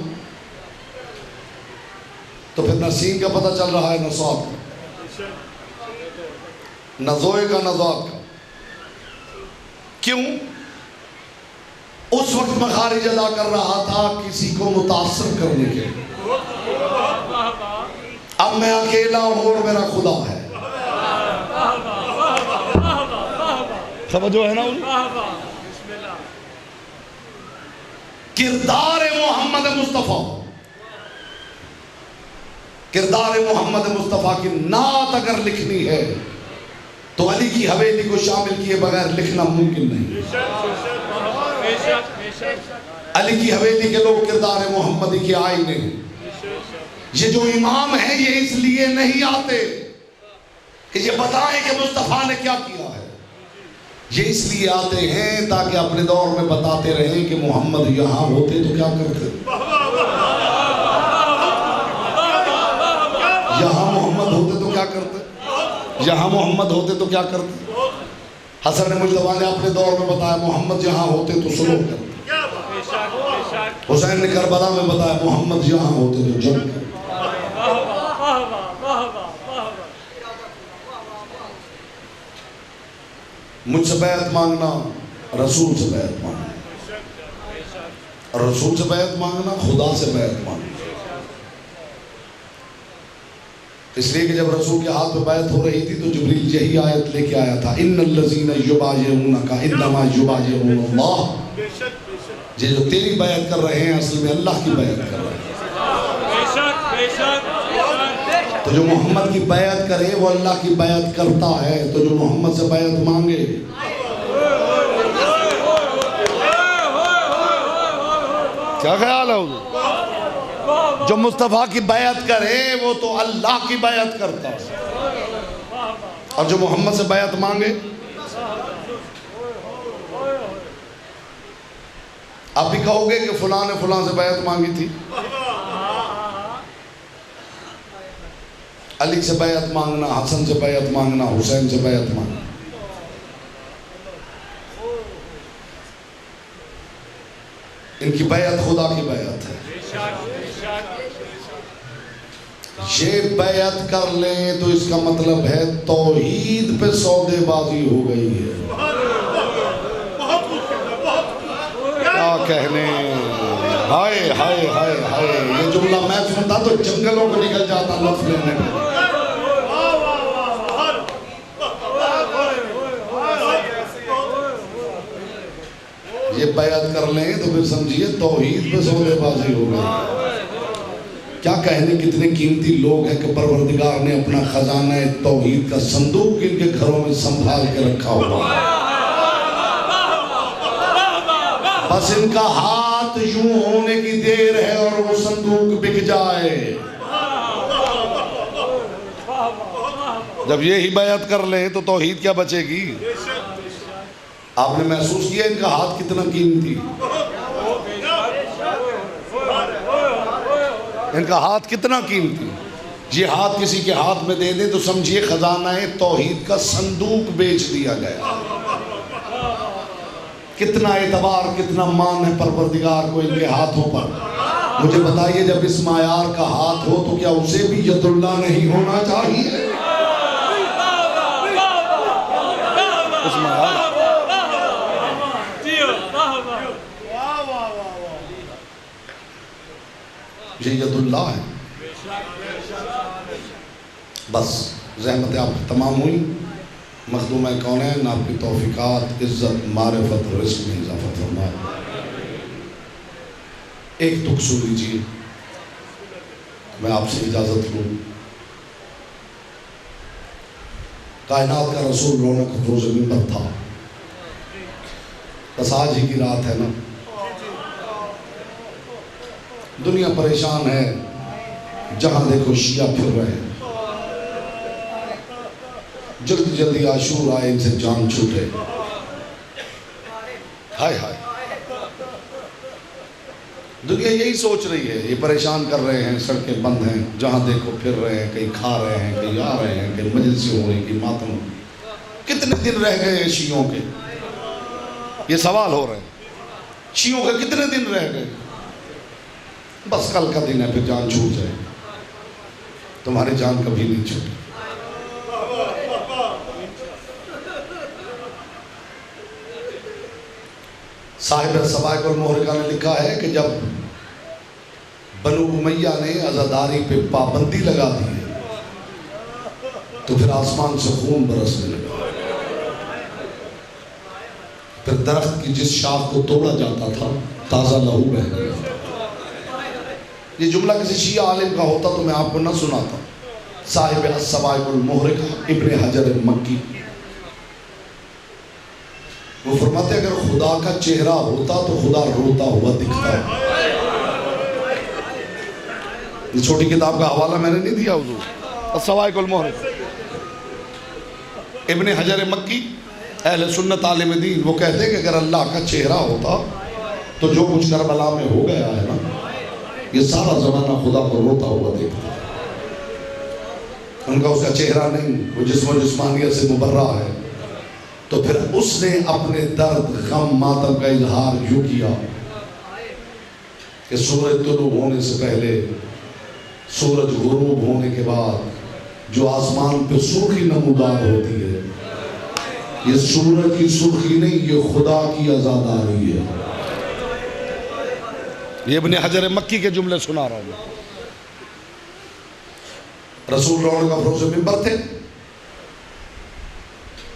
तो फिर न सीन का पता चल रहा है, न सौत का, न ज़ोए का, न ज़ौक़ का। क्यों? उस वक्त मैं खारिज अदा कर रहा था किसी को मुतासर करने के लिए, अब मैं अकेला हूँ और मेरा खुदा है। समझो है ना? किरदार मोहम्मद मुस्तफ़ा, किरदार मोहम्मद मुस्तफ़ा की नात अगर लिखनी है तो अली की हवेली को शामिल किए बगैर लिखना मुमकिन नहीं। अली की हवेली के लोग किरदार मोहम्मदी के आईने हैं। ये जो इमाम है ये इसलिए नहीं आते कि ये बताएं कि मुस्तफ़ा ने क्या किया है, ये इसलिए आते हैं ताकि अपने दौर में बताते रहें कि मोहम्मद यहाँ होते तो क्या करते, यहाँ मोहम्मद होते तो क्या करते, यहाँ मोहम्मद होते तो क्या करते। हसन मुजतबा ने अपने दौर में बताया मोहम्मद यहाँ होते तो सुलूक करते। हुसैन ने करबला में बताया मोहम्मद यहाँ होते तो जंग करते। मुझसे बैत मांगना, रसूल से बैत मांगना, और रसूल से बैत मांगना, खुदा से बैत मांगना। इसलिए कि जब रसूल के हाथ में बैत हो रही थी तो जिब्रील यही आयत लेके आया था, इन्नल्लज़ीना युबायिऊनका इन्नमा युबायिऊनल्लाह। ये जो तेरी बैत कर रहे हैं असल में अल्लाह की बैत कर रहे हैं। तो जो मोहम्मद की बैत करे वो अल्लाह की बैत करता है, तो जो मोहम्मद से बैत मांगे, क्या ख्याल है? जो मुस्तफ़ा की बैत करे वो तो अल्लाह की बैत करता है, और जो मोहम्मद से बैत मांगे, आप भी कहोगे कि फलां ने फलां से बैत मांगी थी। अली से बैत मांगना, हसन से बैत मांगना, हुसैन से बैत मांगना, इनकी बैत खुदा की बैत है। ये बैत कर लें तो इसका मतलब है तौहीद पे सौदेबाजी हो गई है। क्या कहने, हाय हाय हाय हाय, ये जुमला मैं सुनता तो जंगलों को निकल जाता लफ्ज़ लेने में। ये बैत कर लें तो फिर समझिए तौहीद पे सौदेबाजी हो गई। क्या कहने, कितने कीमती लोग हैं कि परवरदिगार ने अपना खजाना तौहीद का संदूक इनके घरों में संभाल के रखा हुआ है। बस इनका हाथ यूं होने की देर है और वो संदूक बिक जाए। जब ये ही बैत कर ले तो तौहीद क्या बचेगी। आपने महसूस किया इनका हाथ कितना कीमती, इनका हाथ कितना कीमती। ये हाथ किसी के हाथ में दे दे तो समझिए खजाना तौहीद का संदूक बेच दिया गया। कितना एतबार, कितना मान है परवरदिगार को इनके हाथों पर। मुझे बताइए, जब इस मायार का हाथ हो तो क्या उसे भी यदुल्लाह नहीं होना चाहिए? उस मायार ये यदुल्लाह है। बस ज़हमत आपकी तमाम हुई। मखदूम कौनैन आपकी तौफीकात, इज़्ज़त, मारिफत, रिज़्क़ में इजाफ़ा फरमाए। एक तुक सुन लीजिए, मैं आपसे इजाज़त लूँ। कायनात का रसूल रौनक रोज़ मिंबर था। बस आज ही की रात है ना, दुनिया परेशान है, जहाँ देखो शिया फिर रहे हैं। जल्दी जल्दी आशूर आए, इनसे जान छूटे। हाय हाय, दुनिया यही सोच रही है। ये परेशान कर रहे हैं, सड़कें बंद हैं, जहाँ देखो फिर रहे हैं, कहीं खा रहे हैं, कहीं आ रहे हैं, कहीं मजलिसें हो रही, कहीं मातम। कितने दिन रह गए हैं शियों के? ये सवाल हो रहे हैं, शियों के कितने दिन रह गए? बस कल का दिन है, फिर जान छूट जाए। तुम्हारी जान कभी नहीं छूटी। साहिब सवाइकुल मुहरिका ने लिखा है कि जब बनु उमैया ने अज़ादारी पे पाबंदी लगा दी तो फिर आसमान से खून बरसने लगा। फिर दरख्त की जिस शाख को तोड़ा जाता था ताज़ा लहू बहने लगा। ये जुमला किसी शिया आलिम का होता तो मैं आपको न सुनाता। साहिब सवाइकुल मुहरिका इब्न हजर मक्की वो फरमाते, अगर खुदा का चेहरा होता तो खुदा रोता हुआ दिखता। ये छोटी किताब का हवाला मैंने नहीं दिया हुजूर। सवाइकुल मुहरिका इब्न हजर मक्की अहले सुन्नत आलिम दीन, वो कहते हैं कि अगर अल्लाह का चेहरा होता तो जो कुछ करबला में हो गया है ना, ये सारा ज़माना खुदा को रोता हुआ देखता। उनका उसका चेहरा नहीं, वो जिस्म जिस्मानियत से मुबर्रा है। तो फिर उसने अपने दर्द, गम, मातम का इजहार यूँ किया कि सूरज तुलू होने से पहले, सूरज गुरूब होने के बाद जो आसमान पे सुर्खी नमूदार होती है, ये सूरज की सुर्खी नहीं, ये खुदा की आज़ादारी है। ये इब्न हजर मक्की के जुमले सुना रहा हूँ। रसूल रौनक अफरोज़ मिंबर थे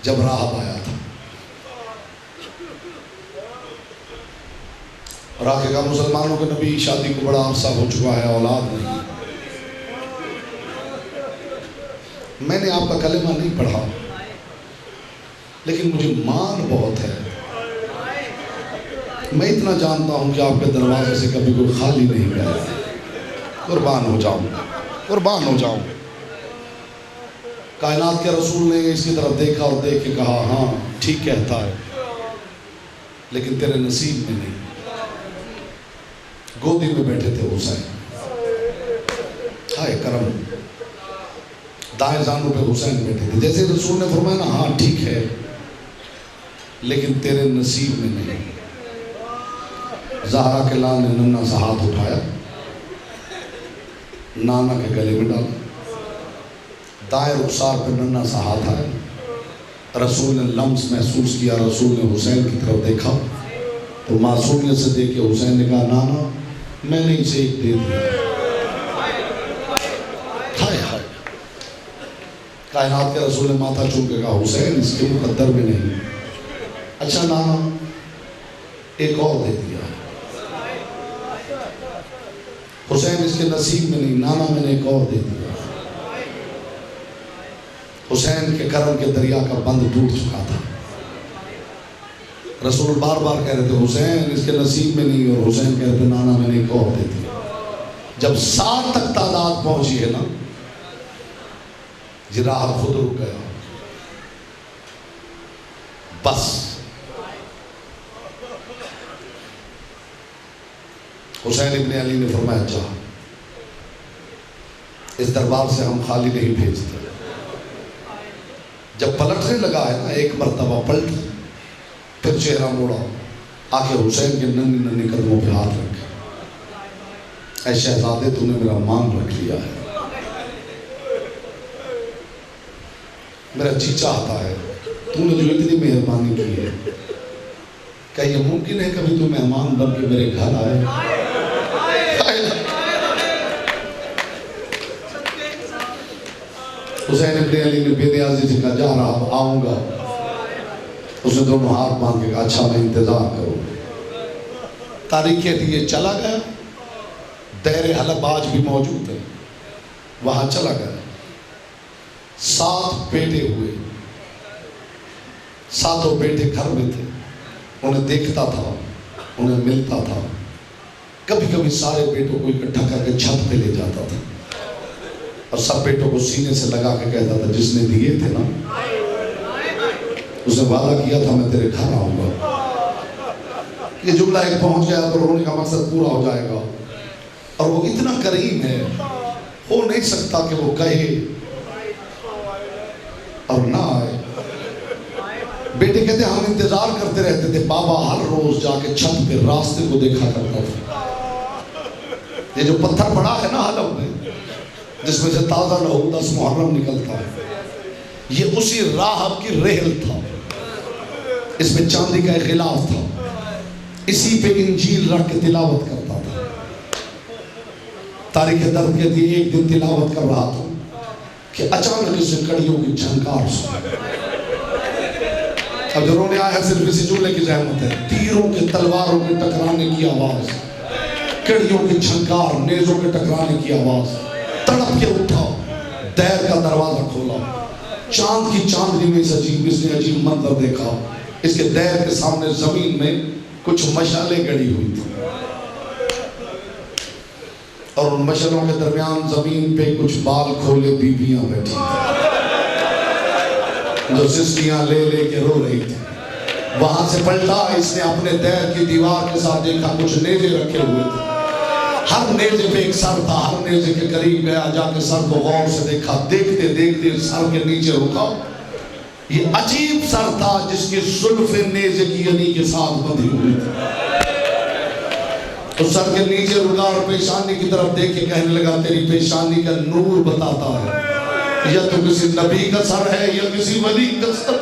जब राहब आया था और आखिरकार मुसलमानों के नबी, शादी को बड़ा अरसा हो चुका है, औलाद नहीं। मैंने आपका कलेमा नहीं पढ़ा, लेकिन मुझे मान बहुत है। मैं इतना जानता हूं कि आपके दरवाजे से कभी कोई खाली नहीं गया। कुर्बान हो जाऊं, कुर्बान हो जाऊं। कायनात के रसूल ने इसकी तरफ देखा और देख के कहा, हाँ ठीक कहता है, लेकिन तेरे नसीब में नहीं। गोदी में बैठे थे हुसैन, हाय करम, दाएं जानू पे हुसैन बैठे थे। जैसे रसूल ने फरमाया ना, हाँ ठीक है, लेकिन तेरे नसीब में नहीं। ज़हरा के लाल ने नन्ना सा हाथ उठाया, नाना के गले में डाला, दाएं रुखसार पे नन्ना सा हाथ आया। रसूल ने लम्स महसूस किया, रसूल ने हुसैन की तरफ देखा तो मासूमियत से देख के हुसैन ने कहा, नाना मैंने इसे एक दे दिया। हाय हाय, कायनात के रसूल ने माथा चूम के कहा, हुसैन इसके मुकद्दर में नहीं। अच्छा नाना, एक और दे दिया। हुसैन इसके नसीब में नहीं। नाना मैंने एक और दे दिया। हुसैन के करम के दरिया का बंद टूट चुका था। रसूल बार बार कह रहे थे, हुसैन इसके नसीब में नहीं, और हुसैन कह रहे थे, नाना मैंने एक और दे दिया। जब 7 तक तादाद पहुंची है ना, जिराह खुद रुक गया। बस हुसैन इब्ने अली ने फरमाया, जा इस दरबार से हम खाली नहीं भेजते। जब पलटने लगा है ना, एक मरतबा पलट, फिर चेहरा मोड़ा, आके हुसैन के नन्ही नन्ही कदमों पे हाथ रखे, ऐ शहजादे तूने मेरा मांग रख लिया है, मेरा जी चाहता है, तूने जो इतनी मेहरबानी की है, क्या ये मुमकिन है कभी तू मेहमान बन के मेरे घर आए? हुसैन इब्न अली ने बेनियाजी से कहा, जा रहा आऊंगा। उसने दोनों हाथ बांध के कहा, अच्छा मैं इंतजार करूँ। तारीख के लिए चला गया, दैरे हलब आज भी मौजूद है, वहां चला गया। 7 बेटे हुए, सातों बेटे घर में थे, उन्हें देखता था, उन्हें मिलता था। कभी कभी सारे बेटों को इकट्ठा करके छत पे ले जाता था और सब बेटों को सीने से लगा के कहता था, जिसने दिए थे ना, उसने वादा किया था मैं तेरे घर आऊंगा। ये जुमला एक पहुंच गया तो रोने का मकसद पूरा हो जाएगा। और वो इतना करीम है, हो नहीं सकता कि वो कहे और ना आए। बेटे कहते हम इंतजार करते रहते थे, बाबा हर रोज जाके छत पे रास्ते को देखा करता था। ये जो पत्थर पड़ा है ना हलब में, जिसमें से ताजा लहू 10 मुहर्रम निकलता है, ये उसी राहब की रेहल था। इसमें चांदी का एक गिलाफ था, इसी पे इंजील रख के तिलावत करता था। तारीख दर्द कहती है, एक दिन तिलावत कर रहा था कि अचानक इसे कड़ियों की झंकार सुनी। अब जो रोने आया सिर्फ इसी जुमले की जहमत है, तीरों के तलवारों के टकराने की आवाज, कड़ियों की झंकार, नेजों के टकराने की आवाज। तड़प के उठा, दैर का दरवाजा खोला, चांद की चांदनी में इसने अजीब मंजर देखा। इसके दैर के सामने जमीन में कुछ मशाले गड़ी हुई थी और उन मशालों के दरमियान जमीन पे कुछ बाल खोले बीबियां बैठी जो सिस्कियां ले ले के रो रही थी। वहां से पलटा, इसने अपने दैर की दीवार के साथ देखा कुछ नेजे रखे हुए थे। हर नेजे पे एक सर था, हर नेजे के करीब गया, जाके सर को गौर से देखा। देखते देखते सर के नीचे रुका, ये अजीब सर था जिसकी जुल्फे नेजे की यानी के साथ बंधी हुई थी। तो सर के नीचे रुका और पेशानी की तरफ देख के कहने लगा, तेरी पेशानी का नूर बताता है या तो किसी नबी का सर है या किसी वली का सर।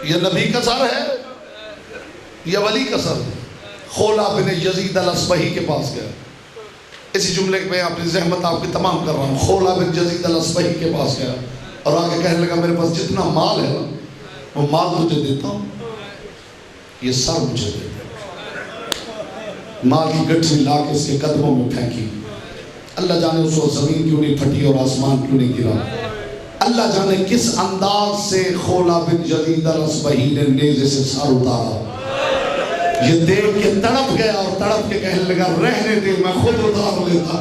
ये नबी का सर है या वली का सर है। खोला बिन यजीद अल-अस्बही के पास गया। इसी जुमले में अपनी जहमत आपकी तमाम कर रहा हूँ। खोला बिन यजीद अल-अस्बही के पास गया और आगे कहने लगा, मेरे पास जितना माल है ना, वो माल तुझे देता हूँ, ये सर मुझे दे दे। माल की गठरी ला के इसके कदमों में फेंकी। अल्लाह जाने उस वक्त जमीन क्यों नहीं फटी और आसमान क्यों नहीं गिरा। अल्लाह जाने किस अंदाज से खोला बिन यजीद अल-अस्बही ने नेज़े से सर उतारा। ये देख के तड़प गया और तड़प के कहने लगा, रहने दे, मैं खुद उतार लेता।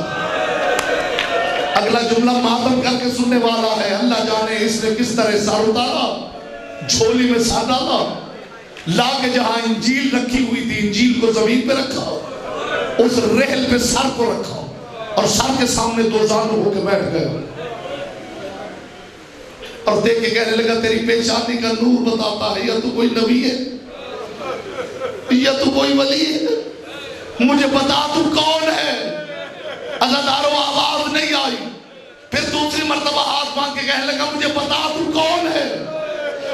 अगला जुमला मातम करके सुनने वाला है। अल्लाह जाने इसने किस तरह सर उतारा, झोली में सर डाला, ला के जहां इंजील रखी हुई थी, इंजील को जमीन पे रखा, उस रेहल पे सर को रखा और सर के सामने दो जानू होकर बैठ गया और देख के कहने लगा, तेरी पेशानी का नूर बताता है या तू कोई नबी है या तू कोई वली है, मुझे बता तू कौन है। अज़ादारों आवाज नहीं आई। फिर दूसरी मर्तबा हाथ मांग के कहने लगा, मुझे बता तू कौन है।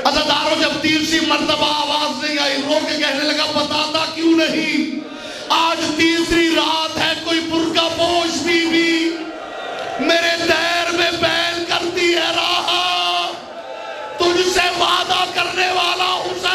अज़ादारों जब तीसरी मर्तबा आवाज नहीं आई, रो के कहने लगा, बताता क्यों नहीं। आज तीसरी रात है, कोई बुर्का पोश बीवी मेरे दैर में बैल करती है रहा, तुझसे वादा करने वाला हुसैन